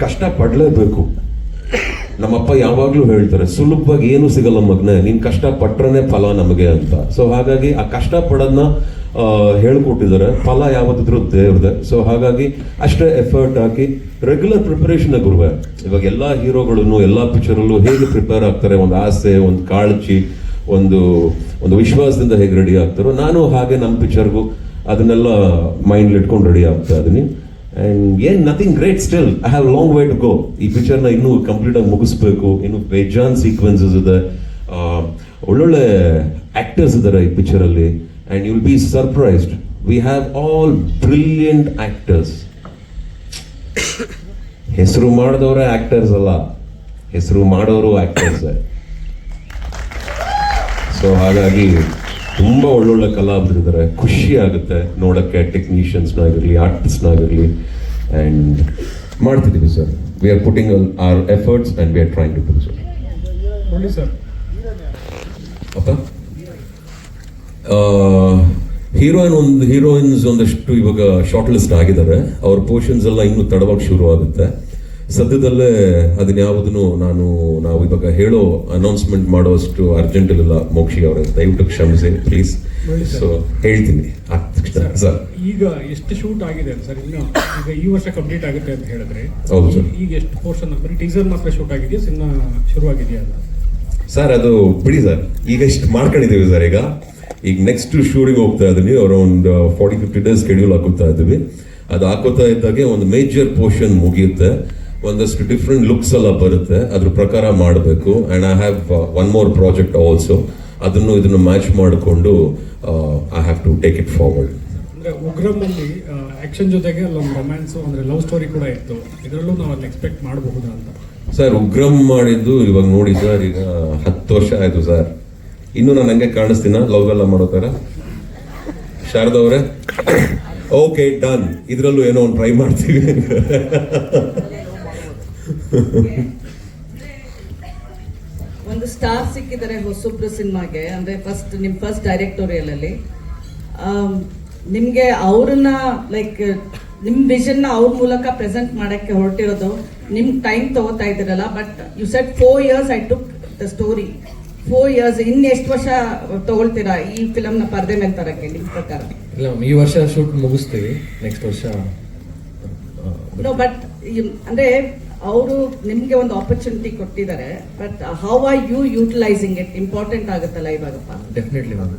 ಕಷ್ಟ ಪಡಲೇಬೇಕು. ನಮ್ಮಪ್ಪ ಯಾವಾಗಲೂ ಹೇಳ್ತಾರೆ, ಸುಲಭವಾಗಿ ಏನು ಸಿಗಲ್ಲ ಮಗನೇ, ನೀನು ಕಷ್ಟ ಪಟ್ರೇ ಫಲ ನಮಗೆ ಅಂತ. ಸೊ ಹಾಗಾಗಿ ಆ ಕಷ್ಟ ಪಡೋದನ್ನ ಹೇಳ್ಕೊಟ್ಟಿದ್ದಾರೆ. ಫಲ ಯಾವತ್ತಿದ್ರು ದೇವ್ರದೆ. ಸೊ ಹಾಗಾಗಿ ಅಷ್ಟೇ ಎಫರ್ಟ್ ಹಾಕಿ ರೆಗ್ಯುಲರ್ ಪ್ರಿಪರೇಷನ್ ಗುರುವೆ. ಇವಾಗ ಎಲ್ಲ ಹೀರೋಗಳನ್ನು ಎಲ್ಲ ಪಿಕ್ಚರಲ್ಲೂ ಹೇಗೆ ಪ್ರಿಪೇರ್ ಆಗ್ತಾರೆ, ಒಂದು ಆಸೆ, ಒಂದು ಕಾಳಜಿ, ಒಂದು ವಿಶ್ವಾಸದಿಂದ ಹೇಗೆ ರೆಡಿ ಆಗ್ತಾರೋ, ನಾನು ಹಾಗೆ ನಮ್ಮ ಪಿಕ್ಚರ್ಗೂ ಅದನ್ನೆಲ್ಲ ಮೈಂಡ್ ಇಟ್ಕೊಂಡು ರೆಡಿ ಆಗ್ತಾ ಇದ್ದೀನಿ. And nothing great still. I have long way to go. ಈ ಪಿಕ್ಚರ್ನ ಇನ್ನೂ ಕಂಪ್ಲೀಟಾಗಿ ಮುಗಿಸ್ಬೇಕು. ಇನ್ನು ಬೇಜಾನ್ ಸೀಕ್ವೆನ್ಸಸ್ ಇದೆ, ಒಳ್ಳೊಳ್ಳೆ ಆಕ್ಟರ್ಸ್ ಇದ್ದಾರೆ ಈ ಪಿಕ್ಚರಲ್ಲಿ. And you'll be surprised. We have all brilliant actors. ಹೆಸರು ಮಾಡಿದವರೇ ಆಕ್ಟರ್ಸ್ ಅಲ್ಲ, ಹೆಸರು ಮಾಡೋರು ಆಕ್ಟರ್ಸ್. ಸೊ ಹಾಗಾಗಿ ತುಂಬ ಒಳ್ಳೊಳ್ಳೆ ಕಲಾವಿದರಿದ್ದಾರೆ. ಖುಷಿ ಆಗುತ್ತೆ ನೋಡೋಕ್ಕೆ, ಟೆಕ್ನಿಷಿಯನ್ಸ್ನಾಗಿರಲಿ, ಆರ್ಟಿಸ್ಟ್ನಾಗಿರಲಿ. ಆ್ಯಂಡ್ ಮಾಡ್ತಿದ್ದೀವಿ sir. We are putting our efforts and we are trying to do sir. ಅಪ್ಪ ಹೀರೋಯಿನ್ಸ್ ಒಂದಷ್ಟು ಇವಾಗ ಶಾರ್ಟ್ ಲಿಸ್ಟ್ ಆಗಿದ್ದಾರೆ. ಅವ್ರ ಪೋರ್ಷನ್ಸ್ ಎಲ್ಲ ಇನ್ನೂ ತಡವಾಗಿ ಶುರು ಆಗುತ್ತೆ. ಸದ್ಯದಲ್ಲೇ ಅದನ್ಯಾವುದನ್ನು ನಾವು ಇವಾಗ ಹೇಳೋ ಅನೌನ್ಸ್ಮೆಂಟ್ ಮಾಡೋಷ್ಟು ಅರ್ಜೆಂಟ್ ಇಲ್ಲ ಮೋಕ್ಷಿ ಅವರೇ, ದಯವಿಟ್ಟು ಕ್ಷಮಿಸಿ ಪ್ಲೀಸ್. ಸೊ ಹೇಳ್ತೀನಿ ಸರ್. ಈಗ ಎಷ್ಟು ಶೂಟ್ ಆಗಿದೆ ಸರ್? ಇನ್ನು ಈಗ ಈ ವರ್ಷ ಕಂಪ್ಲೀಟ್ ಆಗುತ್ತೆ ಅಂತ ಹೇಳಿದ್ರೆ, ಹೌದು ಸರ್. ಈಗ ಎಷ್ಟು ಪೋರ್ಷನ್, ಬರೀ ಟೀಸರ್ ಮಾತ್ರ ಶೂಟ್ ಆಗಿದೆಯಾ, ಸಿನಿಮಾ ಶುರುವಾಗಿದೆಯಾ ಅಂತ? ಸರ್ ಅದು ಬಿಡಿ ಸರ್, ಈಗ ಇಷ್ಟು ಮಾಡ್ಕೊಂಡಿದ್ದೀವಿ ಸರ್. ಈಗ ನೆಕ್ಸ್ಟ್ ಶೂಟಿಂಗ್ ಹೋಗ್ತಾ ಇದ್ದೀವಿ. ಅರೌಂಡ್ 40-50 ಡೇಸ್ ಶೆಡ್ಯೂಲ್ ಹಾಕೋತಾ ಇದ್ದೀವಿ. ಅದು ಹಾಕೋತಾ ಇದ್ದಾಗೆ ಒಂದು ಮೇಜರ್ ಪೋರ್ಷನ್ ಮುಗಿಯುತ್ತೆ, ಒಂದಷ್ಟು ಡಿಫ್ರೆಂಟ್ ಲುಕ್ಸ್ ಎಲ್ಲ ಬರುತ್ತೆ, ಅದ್ರ ಪ್ರಕಾರ ಮಾಡಬೇಕು. And I have one more project also. ಇದನ್ನು ಮ್ಯಾಚ್ ಮಾಡಿಕೊಂಡು I have to take it forward. ಅಂದ್ರೆ ಉಗ್ರಮಲ್ಲಿ ಆಕ್ಷನ್ ಜೊತೆಗೆ ಅಲ್ಲೊಂದು ರೊಮ್ಯಾನ್ಸ್, ಅಂದ್ರೆ ಲವ್ ಸ್ಟೋರಿ ಕೂಡ ಇತ್ತು. ಇದರಲ್ಲೂ ನಾವು ಅದನ್ನ ಎಕ್ಸ್ಪೆಕ್ಟ್ ಮಾಡಬಹುದಾ ಅಂತ? ಸರ್ ಉಗ್ರಂ ಮಾಡಿದ್ದು ಇವಾಗ ನೋಡಿ ಸರ್, ಈಗ 10 ವರ್ಷ ಆಯ್ತು ಸರ್. ಇನ್ನೂ ನಾನು ಹಂಗೆ ಕಾಣಿಸ್ತೀನ ಲವ್ ಎಲ್ಲ ಮಾಡೋ ಥರ? ಶಾರದಾ ಅವರೇ, ಓಕೆ ಡನ್, ಇದರಲ್ಲೂ ಏನೋ ಒಂದು ಟ್ರೈ ಮಾಡ್ತೀವಿ. ಒಂದು ಸ್ಟಾರ್ ಸಿಕ್ಕಿದ್ದಾರೆ ಹೊಸಬ್ರು ಸಿನಿಮಾಗೆ, ಅಂದ್ರೆ ನಿಮ್ಮ ಫಸ್ಟ್ ಡೈರೆಕ್ಟೋರಿಯಲ್ ಅಲ್ಲಿ ನಿಮ್ಗೆ ಅವ್ರನ್ನ ಲೈಕ್ ನಿಮ್ ವಿಷನ್ ಅವ್ರ ಮೂಲಕ ಪ್ರೆಸೆಂಟ್ ಮಾಡಕ್ಕೆ ಹೊರಟಿರೋದು. ನಿಮ್ ಟೈಮ್ ತಗೋತಾ ಇದ್ದೀರಲ್ಲ, but you said 4 years I took the story. 4 years, ಇನ್ನು ಎಷ್ಟು ವರ್ಷ ತಗೊಳ್ತೀರಾ ಈ ಫಿಲಮ್ನ ಪರದೆ ಮೇಲೆ ತರಕ್ಕೆ ನಿಮ್ಮ ಪ್ರಕಾರ? ಇಲ್ಲ ಈ ವರ್ಷ ಶೂಟ್ ಮುಗಿಸ್ತೀವಿ, ನೆಕ್ಸ್ಟ್ ವರ್ಷ ನೋ ಬಟ್ ಅಂದ್ರೆ ಅವರು ನಿಮ್ಗೆ ಒಂದು ಆಪರ್ಚುನಿಟಿ ಕೊಟ್ಟಿದ್ದಾರೆ, but how are you utilising it important ಆಗುತ್ತಲ್ಲ ಇವಾಗಪ್ಪ. ಡೆಫಿನೆಟ್ಲಿ ಮ್ಯಾಮ್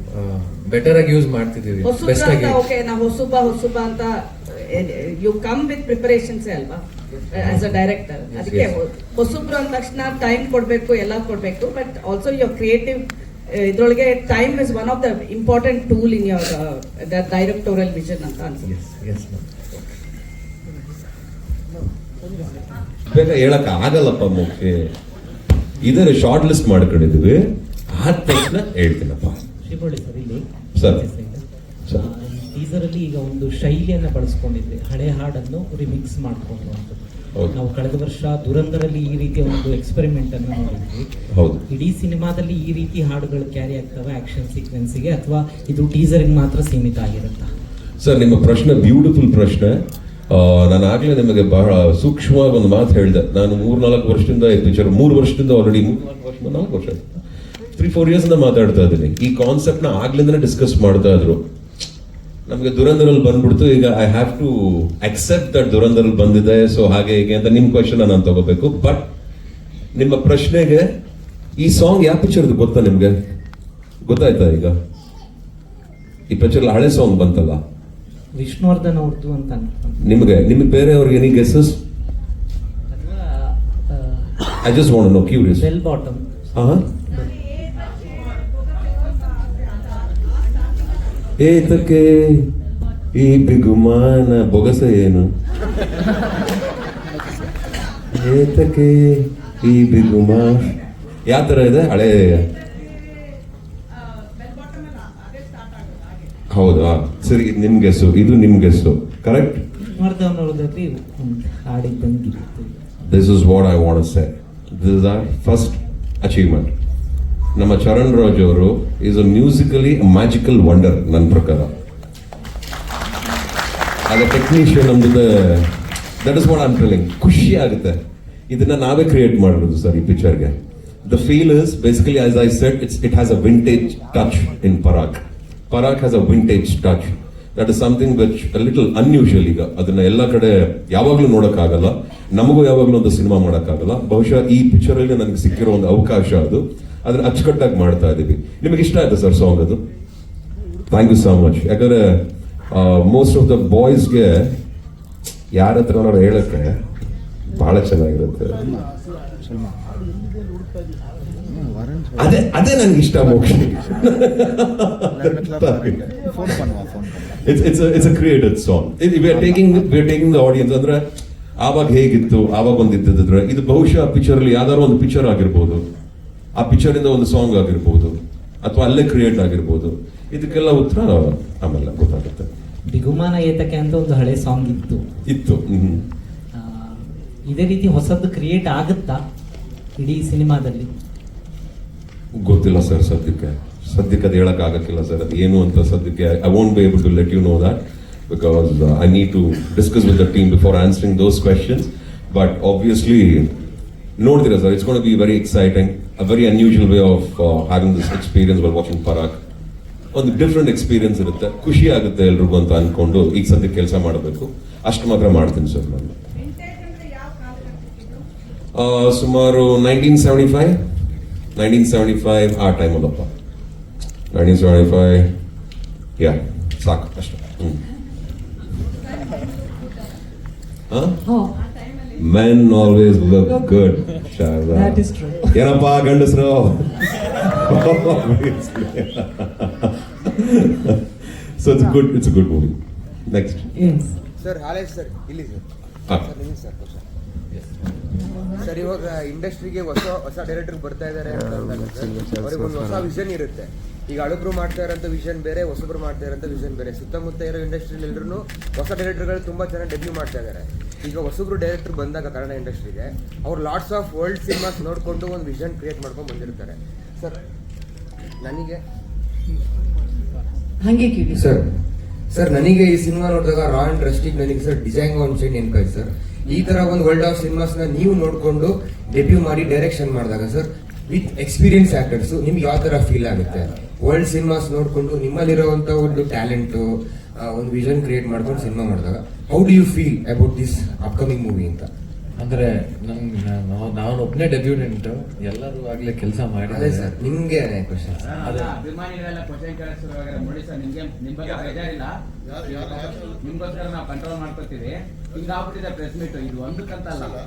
ಬೆಟರ್ ಆಗಿ ಯೂಸ್ ಮಾಡ್ತಿದ್ದೀವಿ, ಬೆಸ್ಟ್ ಆಗಿ. ಓಕೆ, ನಾವು ಹೊಸಬ ಅಂತ ಯು ಕಮ್ ವಿತ್ ಪ್ರಿಪರೇಷನ್ಸ್ ಅಲ್ವಾ ಆಸ್ ಅ ಡೈರೆಕ್ಟರ್. ಅದಕ್ಕೆ ಹೊಸಬ್ರು ಅಂದ ತಕ್ಷಣ ಟೈಮ್ ಕೊಡಬೇಕು, ಎಲ್ಲ ಕೊಡಬೇಕು, ಬಟ್ ಆಲ್ಸೋ ಯುವರ್ ಕ್ರಿಯೇಟಿವ್ ಇದ್ರೊಳಗೆ time is one of the important tool in your directorial vision ಅಂತ ಅನ್ಸುತ್ತೆ. Yes ma'am. ಬೇಗ ಹೇಳಕ್ ಆಗಲ್ಲಪ್ಪ ಮುಖ್ಯ. ಇದರ ಶಾರ್ಟ್ ಲಿಸ್ಟ್ ಮಾಡ್ಕೊಂಡಿದ್ವಿ, ಆದ ತಕ್ಷಣ ಹೇಳ್ತೀನಪ್ಪ. ಶಿವಳ್ಳಿ ಸರ್, ಇಲ್ಲಿ ಸರ್ ಸರ್ ಟೀಸರ್ ಅಲ್ಲಿ ಈಗ ಒಂದು ಶೈಲಿಯನ್ನ ಬಳಸ್ಕೊಂಡಿದ್ವಿ, ಹಳೆ ಹಾಡನ್ನು ರಿಮಿಕ್ಸ್ ಮಾಡ್ಕೊಳ್ಳುವಂಥದ್ದು. ಹೌದು. ನಾವು ಕಳೆದ ವರ್ಷ ದುರಂದರಲ್ಲಿ ಈ ರೀತಿಯ ಒಂದು ಎಕ್ಸ್ಪೆರಿಮೆಂಟ್ ಅನ್ನು ನೋಡಿದ್ವಿ. ಹೌದು. ಇಡೀ ಸಿನಿಮಾದಲ್ಲಿ ಈ ರೀತಿ ಹಾಡುಗಳು ಕ್ಯಾರಿ ಆಗ್ತವೆ ಆಕ್ಷನ್ ಸೀಕ್ವೆನ್ಸ್ಗೆ, ಅಥವಾ ಇದು ಟೀಸರ್ಗೆ ಮಾತ್ರ ಸೀಮಿತ ಆಗಿರುತ್ತಾ? ಸರ್, ನಿಮ್ಮ ಪ್ರಶ್ನೆ ಬ್ಯೂಟಿಫುಲ್ ಪ್ರಶ್ನೆ. ನಾನು ಆಗ್ಲೇ ನಿಮಗೆ ಬಹಳ ಸೂಕ್ಷ್ಮವಾಗಿ ಒಂದು ಮಾತು ಹೇಳಿದೆ. ನಾನು 3-4 ವರ್ಷದಿಂದ ಈ ಪಿಕ್ಚರ್ 3 ವರ್ಷದಿಂದ ಆಲ್ರೆಡಿ 4 ವರ್ಷ 3-4 ಇಯರ್ಸ್ ಮಾತಾಡ್ತಾ ಇದ್ದೀನಿ. ಈ ಕಾನ್ಸೆಪ್ಟ್ ನ ಆಗ್ಲಿಂದನೇ ಡಿಸ್ಕಸ್ ಮಾಡ್ತಾ ಇದ್ರು. ನಮಗೆ ದುರಂದರಲ್ಲಿ ಬಂದ್ಬಿಡ್ತು, ಈಗ I have to accept that ದುರಂದರಲ್ಲಿ ಬಂದಿದೆ, ಸೊ ಹಾಗೆ ಹೀಗೆ ಅಂತ ನಿಮ್ಮ ಕ್ವಶನ್ ನಾನು ತಗೋಬೇಕು. ಬಟ್ ನಿಮ್ಮ ಪ್ರಶ್ನೆಗೆ ಈ ಸಾಂಗ್ ಯಾವ ಪಿಕ್ಚರ್ದು ಗೊತ್ತಾ ನಿಮ್ಗೆ? ಗೊತ್ತಾಯ್ತಾ? ಈಗ ಈ ಪಿಕ್ಚರ್ ಹಳೆ ಸಾಂಗ್ ಬಂತಲ್ಲ, ವಿಷ್ಣುವರ್ಧನ್ ಅವ್ರದ್ದು ಅಂತ ನಿಮಗೆ ಬೇರೆ ಅವ್ರಿಗೆ any guesses? I just want to know, curious. Bell Bottom. ಏತಕ್ಕೆ ಈ ಬಿಗುಮಾನ ಬೊಗಸ ಏನು? ಏತಕ್ಕೆ ಈ ಬಿಗುಮಾನ ಯಾವ ತರ ಇದೆ? ಹಳೆ ಹೌದಾ? ಸರಿ, ನಿಮ್ ಗೆಸ್ಸು, ಇದು ನಿಮ್ ಗೆಸ್ಸು, ಕರೆಕ್ಟ್? ವಿಷ್ಣುವರ್ಧನ್ ಅವ್ರದ್ರಲ್ಲಿ ಹಾಡಿದ್ದಂಗಿರುತ್ತೆ. This is what I want to say. This is our first achievement. ನಮ್ಮ ಚರಣ್ ರಾಜ್ ಅವರು is a musically magical wonder ನನ್ನ ಪ್ರಕಾರ. ಆಸ್ ಅ ಟೆಕ್ನಿಷಿಯನ್ ಅಂದಿದೆ, that is what I am telling. ಖುಷಿ ಆಗುತ್ತೆ. ಇದನ್ನ ನಾವೇ ಕ್ರಿಯೇಟ್ ಮಾಡಿರೋದು ಸರ್ ಈ ಪಿಕ್ಚರ್ಗೆ. The feel is basically, as I said, it has a vintage touch in Parak. Parak has a vintage touch. That is something which a little unusual ಈಗ. ಅದನ್ನ ಎಲ್ಲ ಕಡೆ ಯಾವಾಗಲೂ ನೋಡೋಕ್ಕಾಗಲ್ಲ, ನಮಗೂ ಯಾವಾಗಲೂ ಒಂದು ಸಿನಿಮಾ ಮಾಡೋಕ್ಕಾಗಲ್ಲ. ಬಹುಶಃ ಈ ಪಿಕ್ಚರ್ ಅಲ್ಲಿ ನನಗೆ ಸಿಕ್ಕಿರೋ ಒಂದು ಅವಕಾಶ ಅದು. ಅದನ್ನ ಅಚ್ಚುಕಟ್ಟಾಗಿ ಮಾಡ್ತಾ ಇದ್ದೀವಿ. ನಿಮಗೆ ಇಷ್ಟ ಆಯ್ತಾ ಸರ್ ಸಾಂಗ್ ಅದು? Thank you so much. ಯಾಕಂದ್ರೆ ಮೋಸ್ಟ್ ಆಫ್ ದ ಬಾಯ್ಸ್ಗೆ ಯಾರ ಹತ್ರ ಹೇಳಕ್ಕೆ ಬಹಳ ಚೆನ್ನಾಗಿರುತ್ತೆ. ಅದೇ ನನ್ಗೆ ಇಷ್ಟ ಮೋಕ್ಷ. It's a created song. We are taking the audience. ಅಂದ್ರೆ ಆವಾಗ ಹೇಗಿತ್ತು, ಆವಾಗ ಒಂದು ಇದ್ದಿದ್ರೆ, ಇದು ಬಹುಶಃ ಪಿಕ್ಚರ್ ಅಲ್ಲಿ ಯಾವ್ದಾದ್ರು ಒಂದು ಪಿಕ್ಚರ್ ಆಗಿರ್ಬೋದು, ಆ ಪಿಕ್ಚರ್ ಇಂದ ಒಂದು ಸಾಂಗ್ ಆಗಿರ್ಬೋದು, ಅಥವಾ ಅಲ್ಲೇ ಕ್ರಿಯೇಟ್ ಆಗಿರ್ಬೋದು. ಇದಕ್ಕೆಲ್ಲ ಉತ್ತರ ಆಮೇಲೆ ಗೊತ್ತಾಗುತ್ತೆ. ಬಿಗುಮಾನ ಏತಕ್ಕೆ ಅಂತ ಒಂದು ಹಳೆ ಸಾಂಗ್ ಇತ್ತು. ಇದೇ ರೀತಿ ಹೊಸದು ಕ್ರಿಯೇಟ್ ಆಗುತ್ತಾ ಇಡೀ ಸಿನಿಮಾದಲ್ಲಿ? ಗೊತ್ತಿಲ್ಲ ಸರ್, ಸದ್ಯಕ್ಕೆ ಅದು ಹೇಳಕ್ ಆಗಕ್ಕಿಲ್ಲ ಸರ್. ಅದು ಏನು ಅಂತ ಸದ್ಯಕ್ಕೆ I won't be able to let you know that, because I need to discuss with the team before answering those questions. But obviously ನೋಡ್ತೀರಾ sir, it's gonna be very exciting, a very unusual way of having this experience while watching Parak. ಒಂದು different experience ಇರುತ್ತೆ, ಖುಷಿ ಆಗುತ್ತೆ ಎಲ್ರಿಗೂ ಅಂತ ಅನ್ಕೊಂಡು ಈಗ ಸದ್ಯಕ್ಕೆ ಕೆಲಸ ಮಾಡಬೇಕು. ಅಷ್ಟು ಮಾತ್ರ ಮಾಡ್ತೀನಿ ಸರ್ ನಾನು. ಸುಮಾರು 1975 ಆ ಟೈಮಲ್ಲಪ್ಪ. 1975 ಯಾ ಸಾಕು ಅಷ್ಟೇ. Men always look good, Sharda. That is true. ಏನಪ್ಪ ಗಂಡಸರು? So it's a good movie. Next. Yes. Sir ಹಾಲೆ ಸರ್ ಇಲ್ಲಿ ಸರ್ ಸರ್ ಇವಾಗ ಇಂಡಸ್ಟ್ರಿಗೆ ಹೊಸ ಡೈರೆಕ್ಟರ್ ಬರ್ತಾ ಇದ್ದಾರೆ ಅಂತ ಅವ್ರಿಗೆ ಒಂದು ಹೊಸ ವಿಷನ್ ಇರುತ್ತೆ. ಈಗ ಹಳಬ್ರು ಮಾಡ್ತಾ ಇರೋಂಥ ವಿಷನ್ ಬೇರೆ, ಹೊಸಬ್ರು ಮಾಡ್ತಾ ಇರೋಂಥ ವಿಷನ್ ಬೇರೆ. ಸುತ್ತಮುತ್ತ ಇರೋ ಇಂಡಸ್ಟ್ರಿಯಲ್ಲಿ ಎಲ್ಲರೂ ಹೊಸ ಡೈರೆಕ್ಟರ್ಗಳು ತುಂಬ ಚೆನ್ನಾಗಿ ಡೆಬ್ಯೂ ಮಾಡ್ತಾ ಇದ್ದಾರೆ. ಈಗ ಹೊಸಬ್ರು ಡೈರೆಕ್ಟರ್ ಬಂದಾಗ ಕನ್ನಡ ಇಂಡಸ್ಟ್ರಿಗೆ ಅವ್ರು ಲಾಟ್ಸ್ ಆಫ್ ವರ್ಲ್ಡ್ ಸಿನಿಮಾಸ್ ನೋಡಿಕೊಂಡು ಒಂದು ವಿಷನ್ ಕ್ರಿಯೇಟ್ ಮಾಡ್ಕೊಂಡು ಬಂದಿರ್ತಾರೆ. ಸರ್ ನನಗೆ ಸರ್ ನನಗೆ ಈ ಸಿನಿಮಾ ನೋಡಿದಾಗ ರಾ ಅಂಡ್ ರಸ್ಟಿಕ್ ನನಗೆ ಸರ್ ಡಿಸೈನ್ ಆನ್ ಚೈನ್ ನೆನಪಾಯ್ತು ಸರ್. ಈ ತರ ಒಂದು ವರ್ಲ್ಡ್ ಆಫ್ ಸಿನಿಮಾಸ್ ನ ನೀವು ನೋಡ್ಕೊಂಡು ಡೆಬ್ಯೂ ಮಾಡಿ ಡೈರೆಕ್ಷನ್ ಮಾಡಿದಾಗ ಸರ್, ವಿತ್ ಎಕ್ಸ್ಪೀರಿಯನ್ಸ್ ಆಕ್ಟರ್ಸ್ ನಿಮ್ಗೆ ಯಾವ ತರ ಫೀಲ್ ಆಗುತ್ತೆ? ವರ್ಲ್ಡ್ ಸಿನಿಮಾಸ್ ನೋಡ್ಕೊಂಡು ನಿಮ್ಮಲ್ಲಿರುವಂತ ಒಂದು ಟ್ಯಾಲೆಂಟು ಒಂದು ವಿಷನ್ ಕ್ರಿಯೇಟ್ ಮಾಡ್ಕೊಂಡು ಸಿನಿಮಾ ಮಾಡಿದಾಗ how do you feel about this upcoming movie ಅಂತ? ಅಂದ್ರೆ ನಾನು ಒಬ್ಬನೇ ಡೆಬ್ಯೂಟೆಂಟ್, ಎಲ್ಲರೂ ಆಗ್ಲೇ ಕೆಲಸ ಅದೇ ಮಾಡಿದ್ದಾರೆ ಸರ್, ನಿಮ್ಗೆ ಕ್ವಶನ್. ಅಭಿಮಾನಿಗಳೆಲ್ಲ ಕ್ವಶನ್ ಕೇಳಕ್ ಶುರುವಾಗಿದೆ ನೋಡಿ ಸರ್. ನಿಮ್ಗೆ ನಿಮ್ ಬಗ್ಗೆ ಬೇಜಾರಿಲ್ಲ, ನಿಮ್ಗೋಸ್ಕರ ನಾವು ಕಂಟ್ರೋಲ್ ಮಾಡ್ಕೊತೀವಿ. ಹಿಂಗಾಗ್ಬಿಟ್ಟಿದೆ ಪ್ರೆಸ್ ಮೀಟ್, ಇದು ಒಂದಕ್ಕಂತ ಅಲ್ಲ.